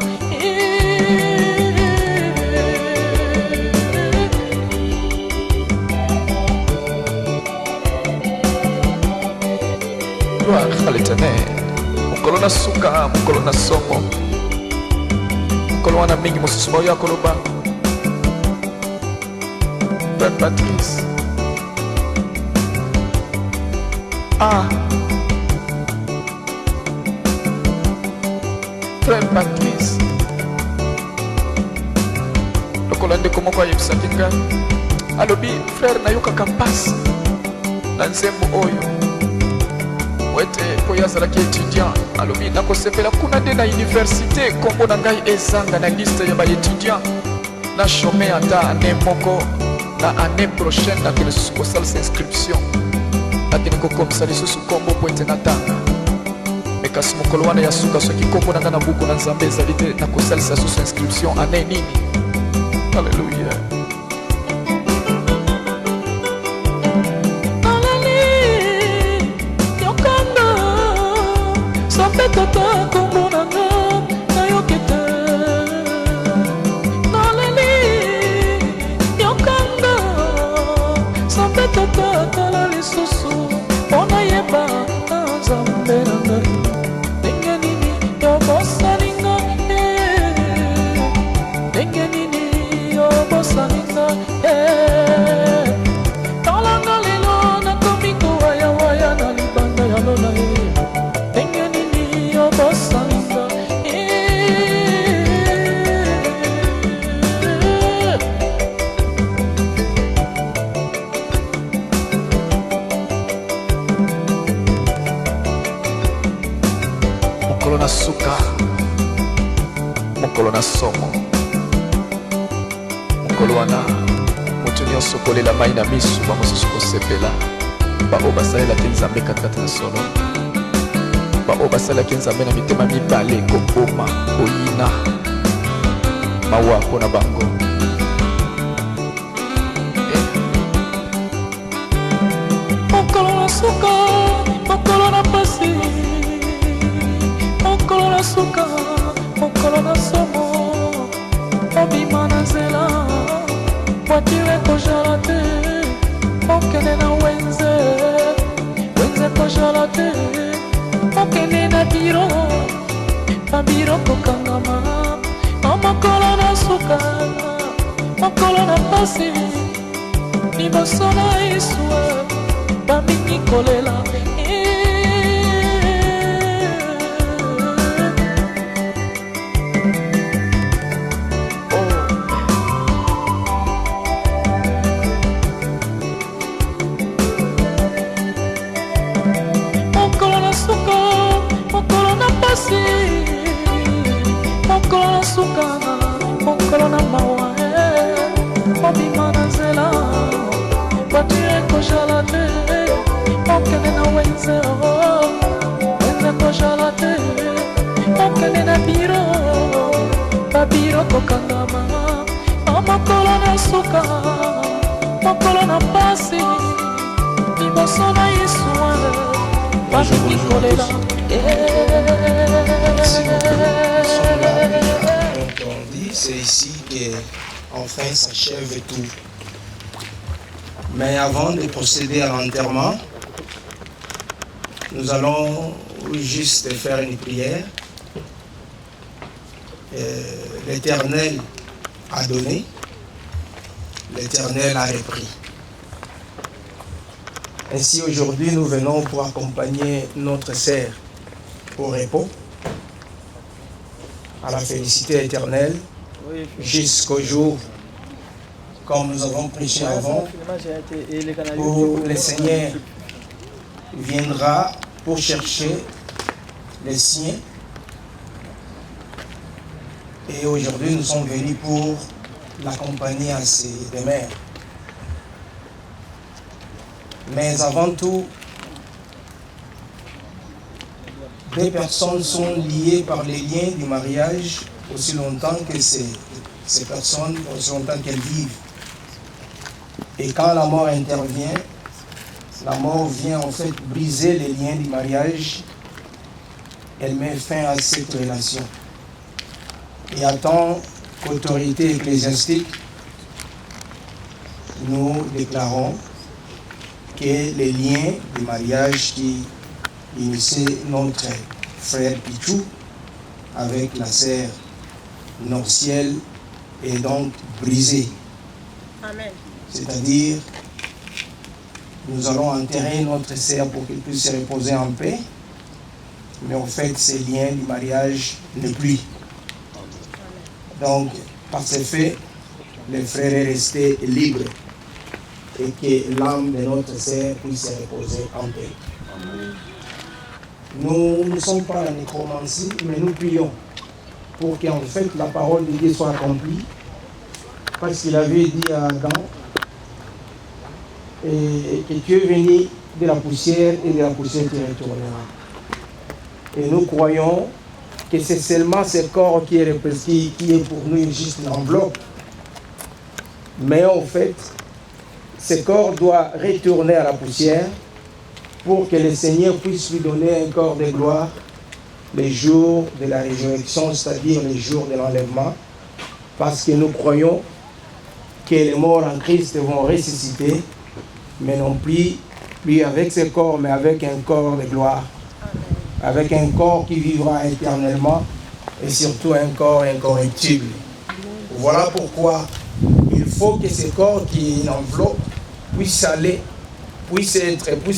Gloire à l'Éternel. Mokolo na suka, mokolo na somo. Mokolo wana mingi mosusu baoya koloba. Père Patrice. Frère Patrice. Lokola ndeko moko ayebisaki ngai. Alobi frère nayokaka mpasi na nzembo oyo. Wete koyo azalaki étudiant alobi nakosepela kuna nde na université kombo na ngai ezanga na liste ya baétudiant na chôme ata ane moko na année prochaine nakende susu kosalisa inscription nakende kokomisa lisusu kombo po ete natanga me kasi mokolo wana ya suka soki kombo na ngai na buku na nzambe ezali te nakosalisa susu inscription ane nini. Alleluya. tata kombo nanga nayoki te naleli yokanga nzambe tata tala lisusu mpona yeba na nzambe na ngai ndenge nini yobosaninga ndenge nini yobosaninga talanga lelo nakomi kowayawaya na libanda ya lola ye mokolo na suka mokolo na somo mokolo wana moto nyonso kolela mai na misu bamosusu kosepela bao basalelaki nzambe katikati na solo bao basalelaki nzambe na mitema mibale koboma koyina mawa mpo na bango. Mokolo na suka mokolo na pasi mokolo na suka mokolo na somo obima na nzela voiture kozala te okende na wenze kozala te okende na biro babiro kokangama mokolo na suka mokolo na pasi liboso na yesu bamingi kolela mokolo na suka mokolo na pasi mokolo na suka mokolo na mawa obima na nzela voiture kozala te okende na wenze kozala te okende na biro babiro kokangama mokolo na suka mokolo na pasi liboso na yesu bamingi kolela sommes là déjà, donc on dit, c'est ici qu'enfin s'achève tout. Mais avant de procéder à l'enterrement, nous allons juste faire une prière. L'Éternel a donné, l'Éternel a repris. Ainsi aujourd'hui nous venons pour accompagner notre sœur au repos, à la félicité éternelle, jusqu'au jour, comme nous avons prêché avant, où le Seigneur viendra pour chercher les siens. Et aujourd'hui nous sommes venus pour l'accompagner à ses demeures. Mais avant tout, des personnes sont liées par les liens du mariage aussi longtemps que ces personnes, aussi longtemps qu'elles vivent. Et quand la mort intervient, la mort vient en fait briser les liens du mariage. Elle met fin à cette relation. Et en tant qu'autorité ecclésiastique, nous déclarons que les liens du mariage qui initiait notre frère Pichou avec la sœur Norciel est donc brisé. Amen. C'est-à-dire, nous allons enterrer notre sœur pour qu'elle puisse se reposer en paix, mais en fait, ces liens du mariage ne plus. Donc, par ce fait, le frère est resté libre et que l'âme de notre sœur puisse se reposer en paix. Nous ne sommes pas la nécromancie, mais nous prions pour qu'en fait la parole de Dieu soit accomplie, parce qu'il avait dit à Adam que tu es venu de la poussière et de la poussière tu retourneras. Et nous croyons que c'est seulement ce corps qui est pour nous juste une enveloppe. Mais en fait, ce corps doit retourner à la poussière pour que le Seigneur puisse lui donner un corps de gloire les jours de la résurrection, c'est-à-dire les jours de l'enlèvement, parce que nous croyons que les morts en Christ vont ressusciter, mais non plus avec ce corps, mais avec un corps de gloire, avec un corps qui vivra éternellement et surtout un corps incorruptible. Voilà pourquoi il faut que ce corps qui est une enveloppe puisse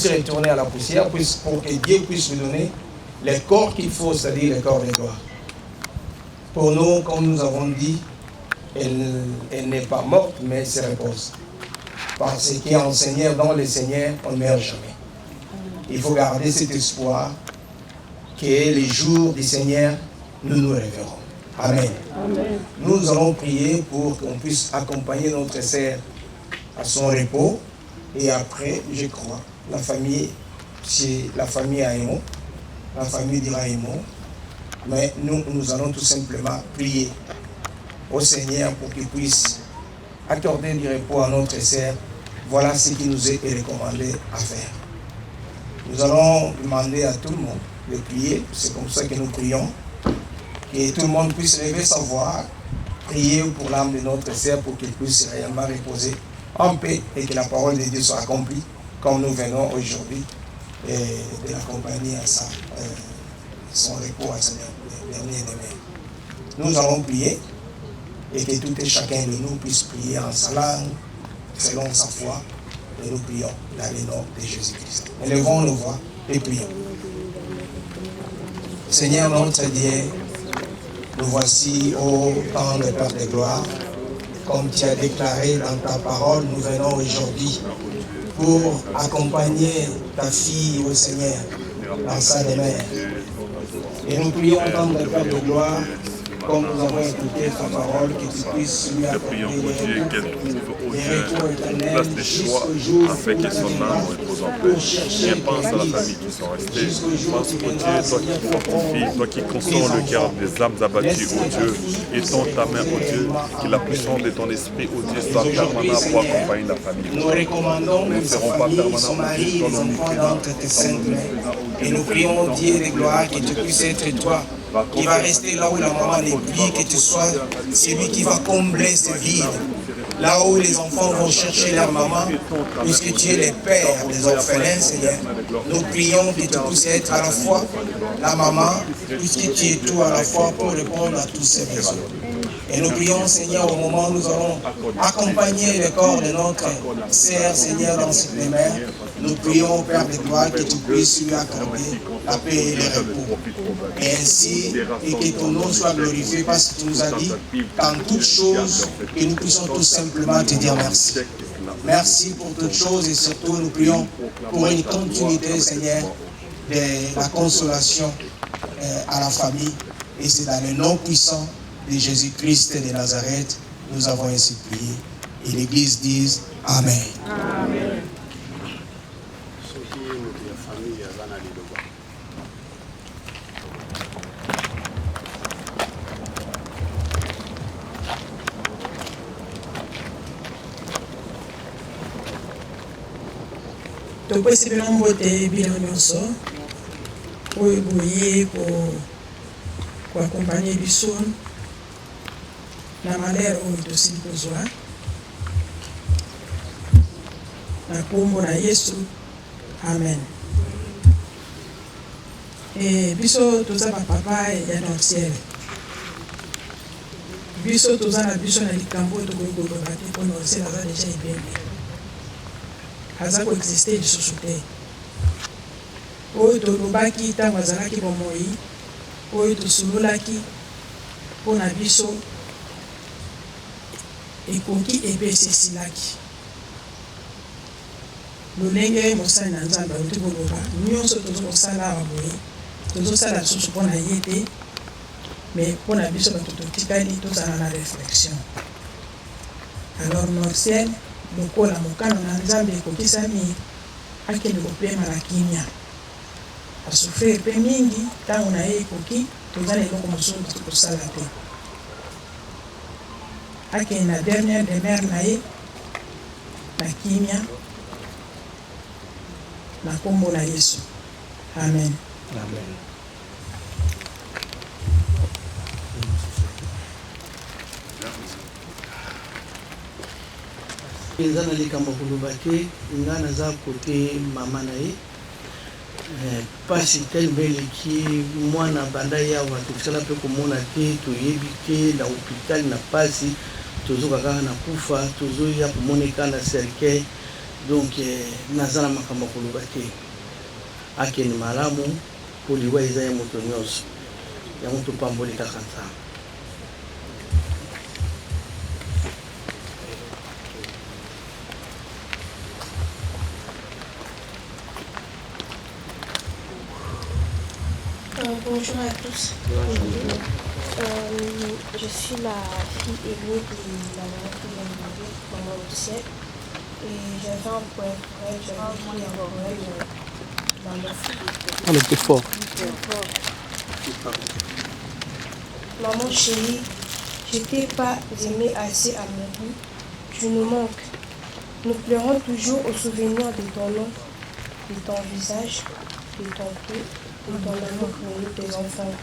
retourner à la poussière pour que Dieu puisse lui donner le corps qu'il faut, c'est-à-dire le corps de gloire. Pour nous, comme nous avons dit, elle n'est pas morte, mais elle se repose. Parce qu'en Seigneur, dans le Seigneur, on ne meurt jamais. Il faut garder cet espoir que les jours du Seigneur, nous nous révérons. Amen. Amen. Nous allons prier pour qu'on puisse accompagner notre sœur à son repos. Et après, je crois, la famille, c'est la famille Aïmo, la famille dira Aïmo. Mais nous allons tout simplement prier au Seigneur pour qu'il puisse accorder du repos à notre sœur. Voilà ce qui nous est recommandé à faire. Nous allons demander à tout le monde de prier, c'est comme ça que nous prions, que tout le monde puisse lever sa voix, prier pour l'âme de notre sœur pour qu'il puisse réellement reposer en paix et que la parole de Dieu soit accomplie comme nous venons aujourd'hui de l'accompagner à son repos à sa dernière demeure. Nous allons prier et que tout et chacun de nous puisse prier en sa langue, selon sa foi, et nous prions dans le nom de Jésus-Christ. Élevons nos voix et prions. Seigneur notre Dieu, nous voici au temps de Père de gloire. Comme tu as déclaré dans ta parole, nous venons aujourd'hui pour accompagner ta fille au Seigneur dans sa demeure. Et nous prions au temps de Père de gloire comme nous avons écouté ta parole, que tu puisses lui Te prions, accorder oh Dieu, les qu'elle trouve, oh des Dieu, retours une éternels place de choix jusqu'au jour afin que son âme repose en paix. chercher Viens, pense à la tes famille qui sont restées. jusqu'au jour Pense, où tu oh Dieu, viendras, toi qui Seigneur, fortifies, toi qui consoles le cœur des âmes abattues, oh Dieu. Étends ta main, oh Dieu, que la puissance de ton esprit, oh Dieu, soit permanente pour accompagner la famille. nous recommandons Nous ne sa serons pas famille, permanents, son oh mari, Dieu, les dans nos enfants d'entre tes saintes mains. Et nous prions, Dieu de gloire, que tu puisses être toi, qui va rester là où la maman n'est plus, que tu sois celui qui va combler ce vide. Là où les enfants vont chercher leur maman, puisque tu es le père des orphelins, Seigneur. Nous prions que tu puisses être à la fois la maman, puisque tu es tout à la fois pour répondre à tous ces besoins. Et nous prions, Seigneur, au moment où nous allons accompagner le corps de notre sœur, Seigneur, dans cette demeure. Nous prions, Père de gloire, que tu puisses lui accorder la paix et le repos. Et ainsi, et que ton nom soit glorifié, parce que tu nous as dit, dans toutes choses, que nous puissions tout simplement te dire merci. Merci pour toutes choses et surtout, nous prions pour une continuité, Seigneur, de la consolation à la famille. Et c'est dans le nom puissant de Jésus-Christ de Nazareth, nous avons ainsi prié. Et l'Église dise Amen. Amen. topesi bino mbote bino nyonso oyo boye koakompanye biso na malere oyo tosili kozwa na kombo na Yesu. Amen. Biso toza bapapa ya Norciel, biso toza na biso na likambo oyo tokoki koloba te mpo Norciel aza deja ebembe, aza koexiste lisusu te. Oyo tolobaki ntango azalaki bomoi, oyo tosololaki mpo na biso ekoki epe esesilaki. Lolenge mosali na Nzambe auti koloba nyonso tozokosala awa boye tozosala lisusu mpo na ye te, mais mpo na biso bato totikali tozala na réflexion. Alors Norciel lokola mokano na Nzambe ekokisami akende kopema na kimia, asufrir mpe mingi ntango na ye ekoki, toza na eloko mosusu tokosala te. Akende na dernière demeure na ye na kimia na kombo na Yesu. Amen. Amen. eza na likambo koloba te, nga naza kote mama na ye pasi telbe eleki mwana banda yawa tokisala mpe komona te, toyebi te na hôpital na pasi tozoka kaka na kufa, tozoya komoneka na cercueil. Donc naza na makambo koloba te, akende malamu mpo liwa eza ya moto nyonso, yango topamboli kaka Nzambe. Bonjour à tous. Je suis la fille aînée de la maman qui vient de mourir, maman au ciel. Et j'avais un poème pour elle, j'avais écrit un poème dans le fond. On était fort. Maman chérie, je t'ai pas aimé assez à mon goût. Tu nous manques. Nous pleurons toujours au souvenir de ton nom, de ton visage, de ton cou, de ton amour pour nous, tes enfants.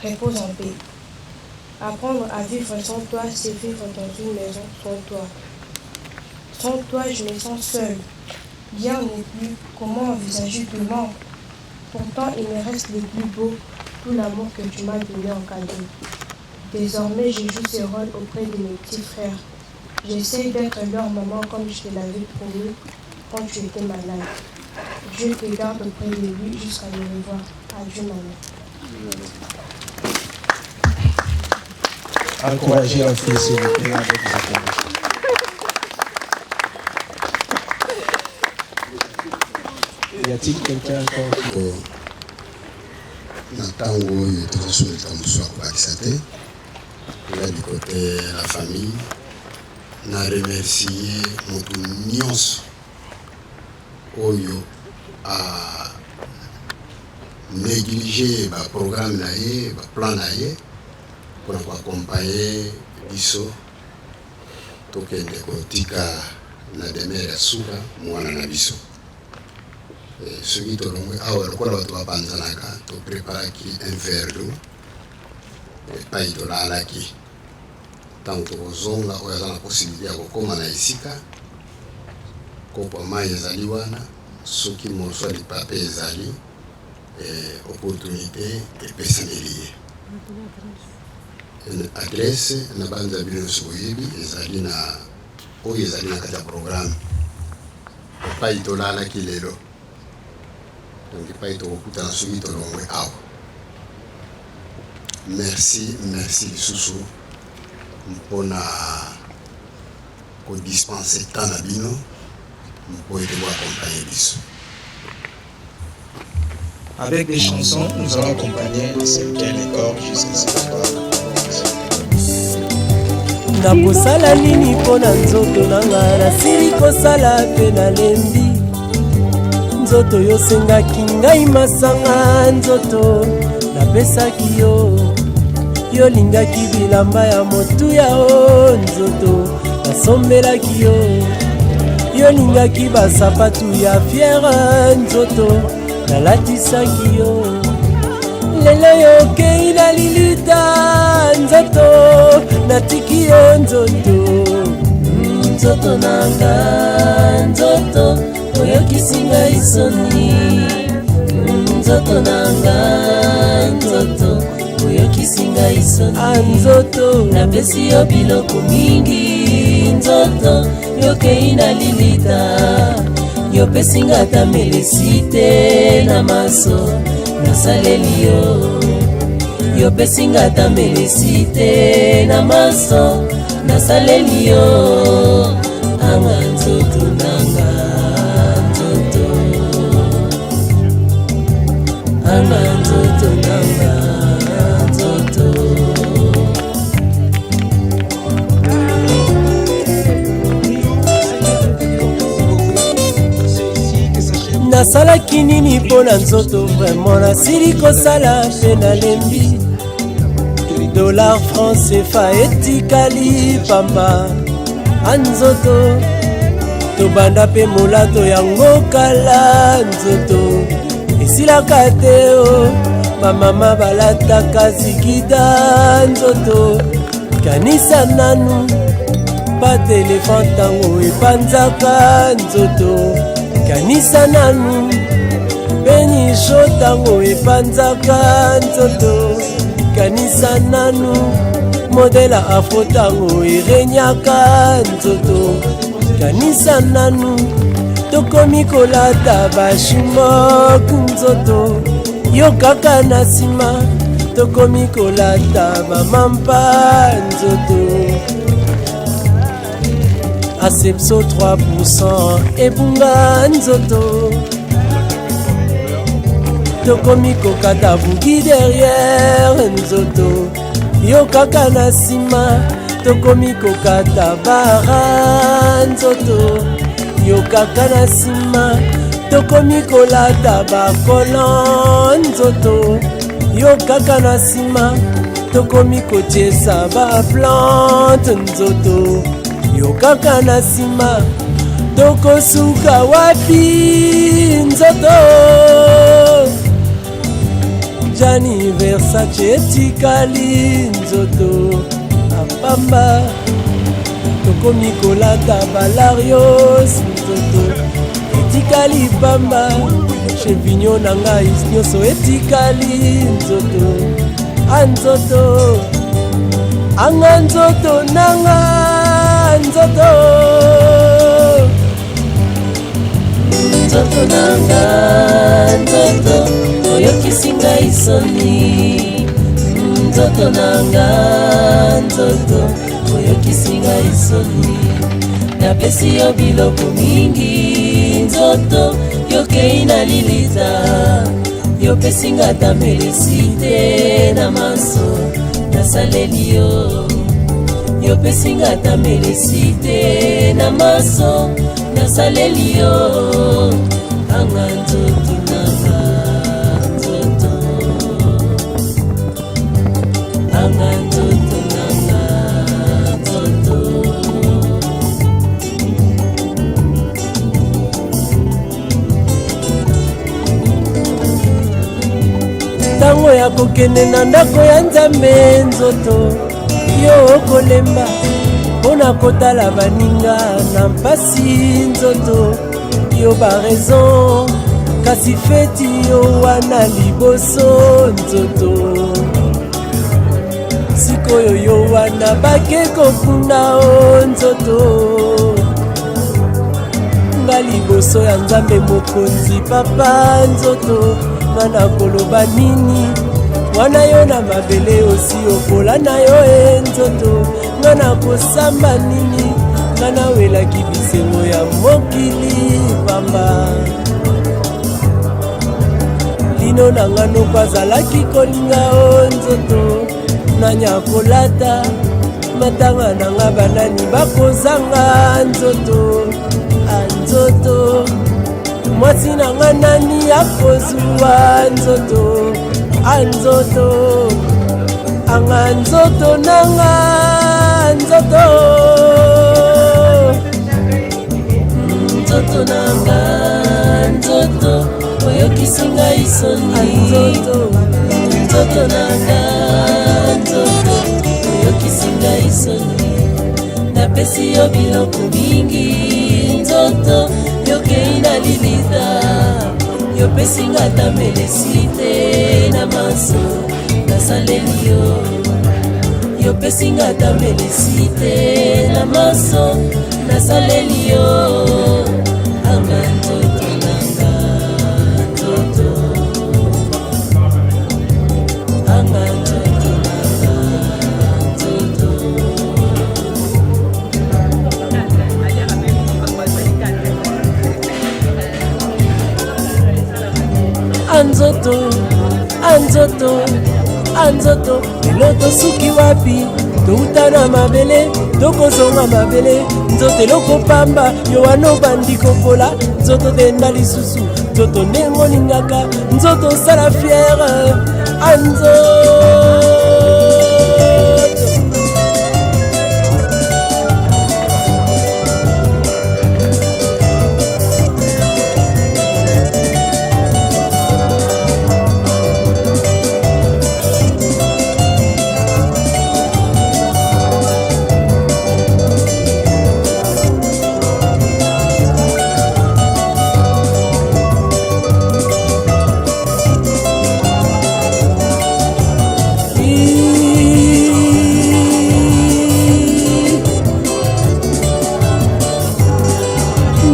Repose en paix. Apprendre à vivre sans toi, c'est vivre dans une maison sans toi. Sans toi, je me sens seule. Hier n'est plus. Comment envisager demain? Pourtant, il me reste le plus beau, tout l'amour que tu m'as donné en cadeau. Désormais, je joue ce rôle auprès de mes petits frères. J'essaie d'être leur maman comme je te l'avais promis quand tu étais malade. Dieu te garde auprès de lui jusqu'à le revoir. Adieu, maman. Encouragez la fille, s'il vous plaît, avec vos applaudissements. Y a-t-il quelqu'un encore na ntango oyo tozosoleka mosu ya kobakisa te nga du côté la famille na remercie motu nyonso oyo a négligé baprogramme na ye baplan na ye mpona koakompagne biso tokende kotika na demeure ya suka mwana na biso soki tolongwe awa lokola bato bapanzanaka topreparaki un verre d'eau epai tolalaki ntango tokozonga oyo aza na posibilité ya kokóma na esika kopo mai ezali wana soki moso ya lipape ezali opportunité epesameli ye adresse na banza bino nyonso boyebi ezali na oyo ezali na kati ya programme epai tolalaki lelo donc epai tokokutana soki tolongwe awa merci lisusu mpona kodispense temps na bino mpo ete boaccompagne biso. Avec des chansons, nous allons accompagner les cinquièmes et corps jusqu'à cette soirée. nakosala nini mpo na nzoto nanga nasili kosala mpe nalembi nzoto yosengaki ngai masanga nzoto napesaki yo yolingaki bilamba ya motuya o nzoto nasombelaki yo yolingaki basapatu ya fiere nzoto nalatisaki yo lelo yokei na lilita nzoto natiki yo nzoto nanga nzoto oyokisi ngai soni nzoto nanga nzoto oyokisi ngai soni nzoto napesi yo biloko mingi nzoto yokei na lilita yopesi nga ata melesi te na maso nasaleli yo yopesi nga ata melesi te na maso nasaleli yo anga nzoto nanga nzoto anga nzoto nanga nzoto nasalaki nini mpo na nzoto vraimen nasili kosala mpe nalembi dollar franc CFA etikali pamba anzoto tobanda mpe molato yango kala nzoto esilaka te o bamama balataka zikida nzoto kanisa nanu pa telefone ntango epanzaka nzoto kanisa nanu benisho ntango epanzaka nzoto kanisa nanu modela afro ntango erenyaka nzoto kanisa nanu tokomi kolata bashimok nzoto yo kaka na nsima tokomi kolata bamampa nzoto asepso 3% ebunga nzoto tokomi kokata bugi derrière nzoto yo kaka na nsima tokomi kokata bara nzoto yo kaka na nsima tokomi kolata bakolon nzoto yo kaka na nsima tokomi kotiesa baplante nzoto yo kaka na nsima tokosuka wapi nzoto Gianni Versace etikali nzoto apamba tokomi kolata balarios nzoto etikali pamba chevignon na ngai nyonso etikali nzoto anzoto anga nzoto nanga nzoto nzoto nanga nzoto oyokisi ngai soni nzoto nanga nzoto oyokisi ngai soni napesi yo biloko mingi nzoto yokei na lilita yo pesinga ta melisite na maso nasaleli yo yo pesinga ta melisite na maso nasaleli yo anga nzoto nanga nzoto anga nzoto nanga nzoto ntango ya kokende na ndako ya nzambe nzoto yo okolemba mpona kotala baninga na mpasi nzoto yo baraison kasi feti yo wana liboso nzoto sikoyo yo wana bake kokunda o nzoto nga liboso ya nzambe mokonzi papa nzoto nga na koloba nini wana yo na mabele osi okola na yo e nzoto nga na kosamba nini nga nawelaki bisengo ya mokili pamba lino na nga noko azalaki kolinga o nzoto nanya kolata matanga na nga banani bakozanga nzoto anzoto mwasi na nga nani akozwa nzoto anzoto anga nzoto nanga nzoto nzoto nanga nzoto oyokisinga isoni nzoto nanga nzoto oyokisinga isoni napesi yo biloko mingi nzoto yokei na lilita yopesinga ta melisite na maso nasaleli yo yopesinga ta melisite na maso nasaleli yo anga nzoto nanga nzoto anga nzoto nanga nzoto anzoto anzoto anzoto lelo tosuki wapi touta na mabele tokozonga mabele nzoto eloko pamba yo wana obandi kopola nzoto tenda lisusu nzoto ndenge olingaka nzoto osala fiere anzoto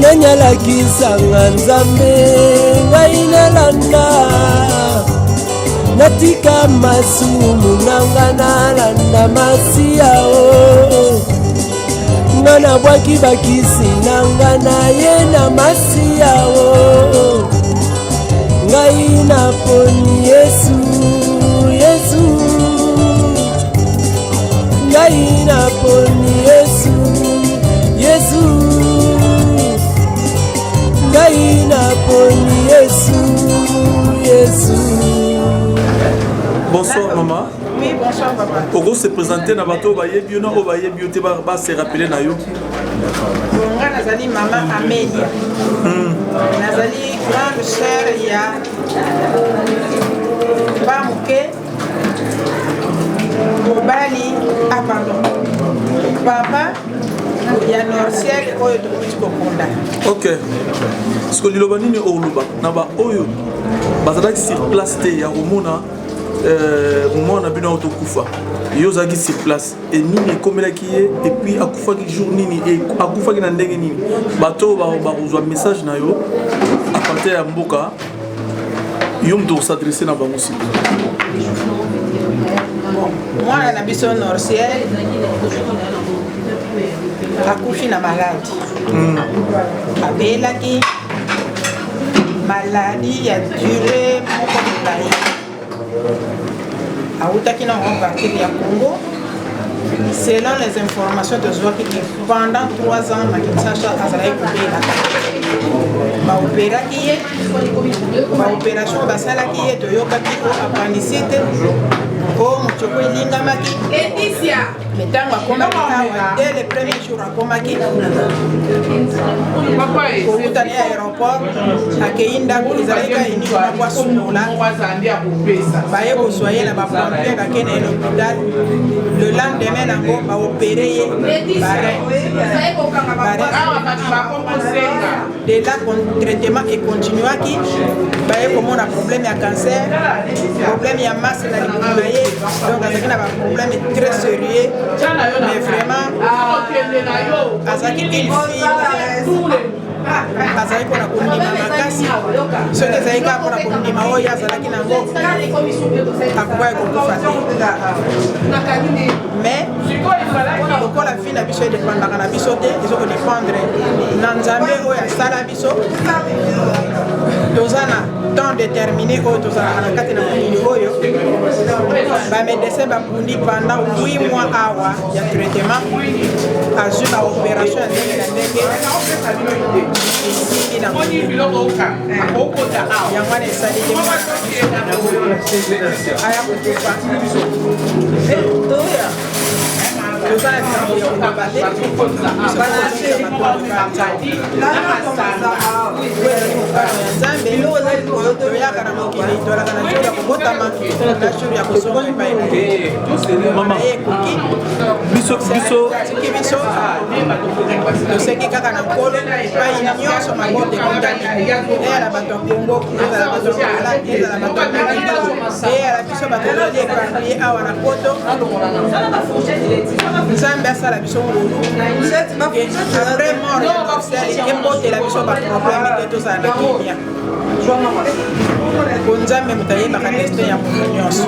nanyalakisanga nzambe ngai nalanda natika masumu nanga nalanda masiya o nga nabwaki bakisi nanga naye na masiya o ngai naponi yesu yesu ngai naponi yesu yesu ngai naponi yesu yesu. Bonsoir maman. Oui, bonsoir papa. Pourquoi se présenter na bato bayebi yo na o bayebi yo te ba se rappeler na yo. Nga nazali maman Amélia. Nazali grande sœur ya Bamuke Mobali pardon. Papa ya Norciel oyo tokuti kokonda. OK. Parce que liloba nini oluba na ba oyo bazalaki sur place te ya romona moment na bino autokufa yo zaki sur place et nini ekomelaki ye et puis akufaki jour nini et akufaki na ndenge nini bato bazwa message na yo à partir ya mboka yo mto s'adresser na bango si mwana na biso Norciel akufi na maladi abelaki maladie ya durée molai autaki na partir ya Congo. Selon les informations de Zouaki, pendant 3 ans, Makinsacha a été opération basalaki ye toyokaki ko appendicite o mochoko elingamaki metango akomaki awa dès le premier jour akomaki kokutani ya aéroport akei ndako ezalaki kaini bakwasunola baye kozwaye na bapompier bakende ye l'hôpital. Le lendemain nango baopere ye de là traitement econtinuaki baye komona problème ya cancer, problème ya masse na libumu na ye, donc azalaki na baproblème très sérieux, mais vraiment azalaki une fille azalaki mpona kondima makasi soki ezalaki kaka mpona kondima oyo azalaki nango akokai kokufa te. Mais lokola vie na biso edépendaka na biso te ezokodépendre na nzambe oyo asala biso. Toza na temps déterminé oyo tozalaka na kati na mokili oyo bamédecin bapundi pendant 8 mois awa ya traitement azwi baopération ya ndenge na ndenge esili na yango wana esaliki aya kokufa toza na likambo ya kokoba te nzambe toyaka na mokili tolaka na jour ya kobotama na jour ya kosoka epai ekoki tiki biso tosengi kaka na nkolo epai nyonso mabote ekotani eyala bato ya kongo ezala bato ya kola ezala bato ya mokili eyala biso bato toli eparplie awa na poto nzambe asala biso ngolu après mort ya morcel ebotela biso baproblème te tozala na kimia po nzambe moto ayebaka destin ya moto nyonso.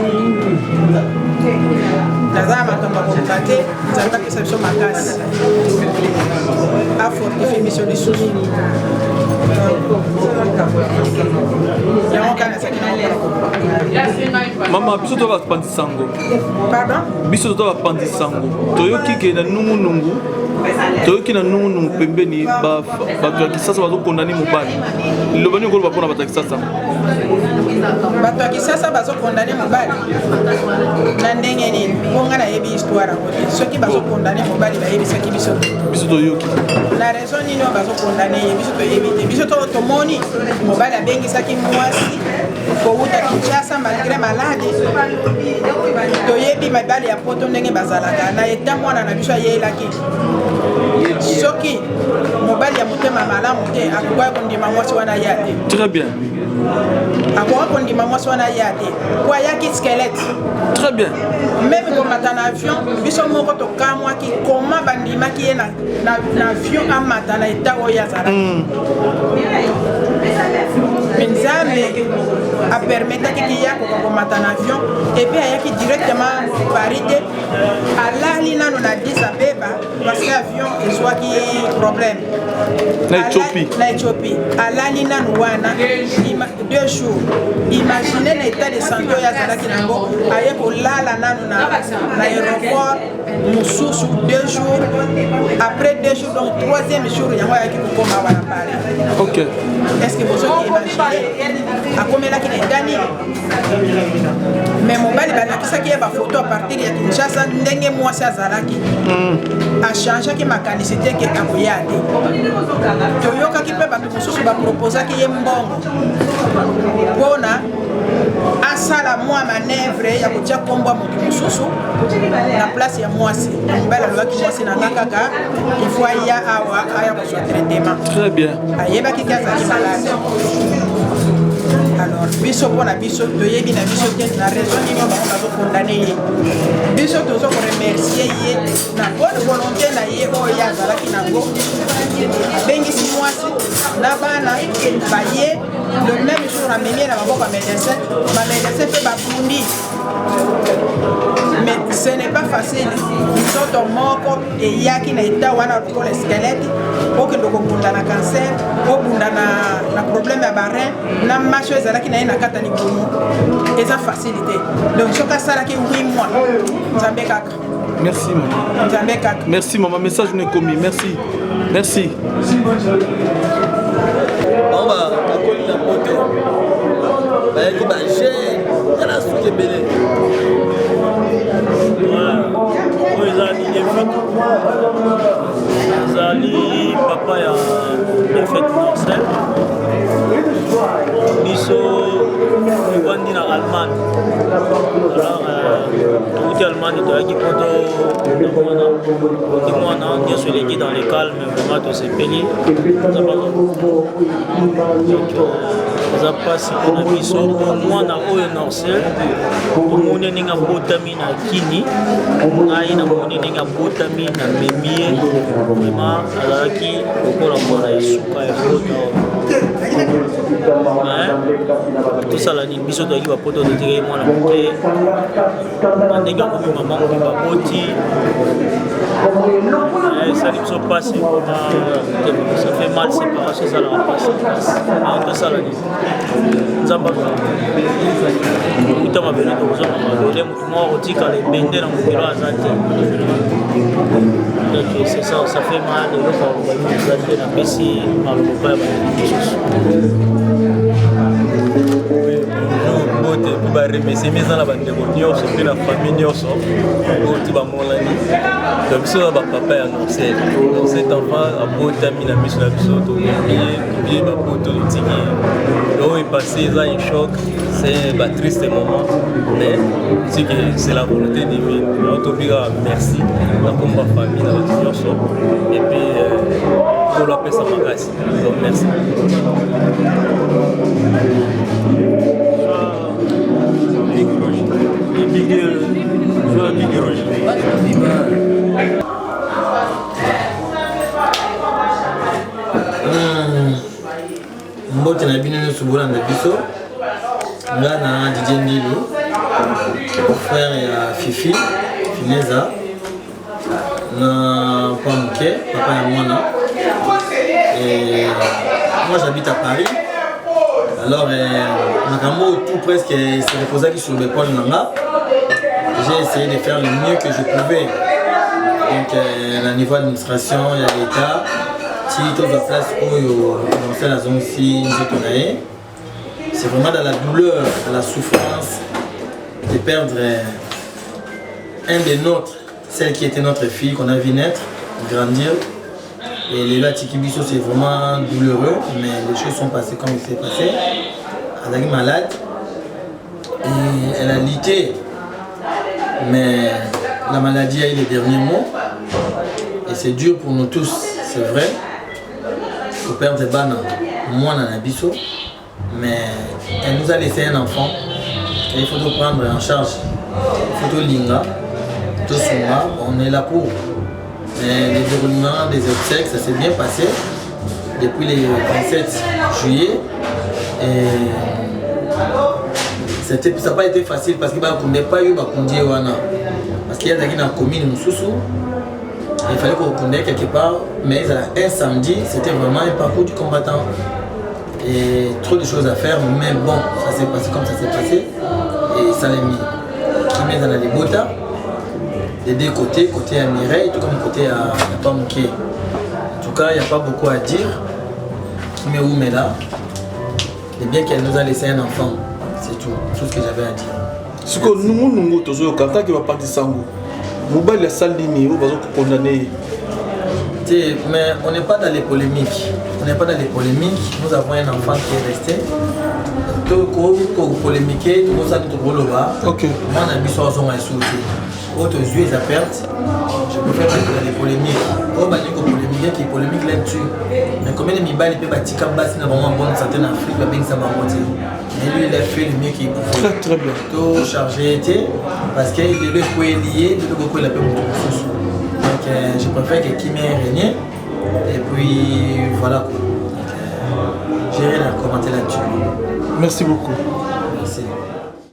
Naza makambo akokoka te nzambe apesa biso makasi afortifie biso lisusu yango kana ezalaki mama biso to bapandisango biso to bapandisango toyoki ke na nungunungu toyoki na nungunungu pembeni bato ya kisasa bazokondani mobali liloba nini koloba mpona bato ya kisasa bato ya kisasa bazokondani mobali na ndenge nini mpo nga nayebi histoire yango te soki bazokondani mobali bayebisaki biso toyoki na raison nini oyo bazokondani ye biso toyebi te biso tomoni mobali abengisaki mwasi kowuta Kinshasa malgré malade toyebi mibali ya poto ndenge bazalaka na eta mwana na biso ayelaki soki mobali ya motema malamu te akokoya kondima mwasi wana ya te. Très bien. Akokoya kondima mwasi wana ya te po ayaki skelete. Très bien. Même komata na avion biso moko tokamwaki koma bandimaki ye na avion amata na eta oyo azalaki nzambe apermetaki kiya kokomata na avion epuis ayaki directement Paris te alali nano na Addis Abeba parce que avion ezwaki problème na Éthiopie alali nano wana 2 jours. Imaginez l'état de santé oyo azalaki nango aye kolala nano na aéroport mosusu 2 jours après 2 jours donc 3e jour yango ayaki kokoma wana Paris. Ok. Est-ce que vous avez imaginé akomelaki na etani mais mobali balakisaki ye bafoto à partir ya Kinshasa ndenge mwasi azalaki achangeaki makanisi te ke akoya te toyokaki mpe bato mosusu baproposaki ye mbongo mpona asala mwa manevre ya kotia kombo ya moto mosusu na place ya mwasi mobali alobaki mwasi na nga kaka ifo aya awa aya kozwa traitement. Très bien. ayebaki ke azali malade. Alors biso mpona biso toyebi na biso te na raison nini bango bazokondane ye biso tozokoremercie ye na bonne volonté na ye oyo azalaki nango abengisi mwasi na bana baye le même jour amemi na maboko ya médecin bamédecin mpe bakundi mais ce n'est pas facile nzoto moko eyaki na eta wana lokola skelete okende kobunda na cancer obunda na problème ya barein na macho ezalaki na ye na kata liboyi eza facilité donc soki asalaki 8 mois nzambe kaka. Merci maman. Nzambe kaka. Merci maman, message n'est commis. Merci. Merci. On va accoler la moto. Bayaki ba jeune kana suke belé. Ouais. Ezali David. Ezali papa ya David Marcel. Biso evandi na Allemagne. Alors tout Allemagne toyaki poto mwana nyonso eleki dans les calmes vraiment tosepeli eza mpasi mpona biso mwana oyo Marcel omoni ndenge abotami na kini ngai namoni ndenge abotami na memie vraiment azalaki lokola mwana ya suka ya poto tosala nini biso toyaki bapoto totikaki mwana moke na ndenge akomi mama mobimba boti esali biso mpasi ça fait mal séparation ezalaka mpasi tosala nini nzambe kuta mabele tokozwa na mabele motu moko kotikala ebende na mokilo aza te donc c'est ça, ça fait mal eloko eza te napesi maloba pa ya bato mosusu bote mpo baremercie eza na bandeko nyonso mpe na famille nyonso oti bamolani to biso na bapapa ya Marcel donc cet enfant abotami na miso na biso tobie bapoto totiki oyo epassé eza un choc c'est ba triste moment mais c'est que c'est la volonté divine tobika merci na komba famille na bato nyonso et puis kolo apesa makasi donc merci. Mbote na bino nyonso bolanda biso nga na Didier Ndilu frère ya Fifi Fineza na Pamuke papa ya mwana et moi j'habite à Paris. Alors Makambo tout presque s'est reposé sur l'épaule Nanga. J'ai essayé de faire le mieux que je pouvais. Donc à niveau administration, il y a l'État. Si tout la place où on la zone ici, c'est vraiment dans la douleur, dans la souffrance de perdre un des nôtres, celle qui était notre fille qu'on a vu naître, grandir. Et les Latikibiso, c'est vraiment douloureux, mais les choses sont passées comme il s'est passé. Elle est malade et elle a lutté, mais la maladie a eu les derniers mots. Et c'est dur pour nous tous, c'est vrai. Il faut perdre Bana, moi dans Nabiso, mais elle nous a laissé un enfant. Et il faut tout prendre en charge. Il faut tout linga, tout sunga, on est là pour. Mais les déroulements des obsèques, ça s'est bien passé depuis le 27 juillet. Et ça n'a pas été facile parce qu'il n'y a pas eu de wana. Parce qu'il y a des communes Moussoussou. Il fallait qu'on connaisse quelque part. Mais un samedi, c'était vraiment un parcours du combattant. Et trop de choses à faire. Mais bon, ça s'est passé comme ça s'est passé. Et ça l'a mis. Qui met dans les botas. Des deux côtés, côté à Mireille, tout comme côté à Pamouké. En tout cas, il n'y a pas beaucoup à dire. Qui met où mais là. Et bien qu'elle nous a laissé un enfant. C'est tout ce que j'avais à dire. Ce que nous toujours quand qui va partir sango. Vous baillez la salle d'ini, vous allez condamner. Mais on n'est pas dans les polémiques. On n'est pas dans les polémiques. Nous avons un enfant qui est resté. Tout polémiquer, tout ça, tout le monde. Ok. Moi, on a mis sur son souci. Autres yeux, ils perte. Je préfère être dans les polémiques. Oh, bah, il y a des polémiques qui polémique là-dessus. Mais combien de miballes il peut bâtir comme bas, c'est vraiment bonne santé en Afrique, il va bien que ça m'a monté. Mais lui, il a fait le mieux qu'il pouvait. Très, très bien. Tout chargé était, parce qu'il est le coup lié, le coup il a fait beaucoup de choses. Donc, je préfère que Kimi ait régné. Et puis, voilà. J'ai rien à commenter là-dessus. Merci beaucoup. Merci.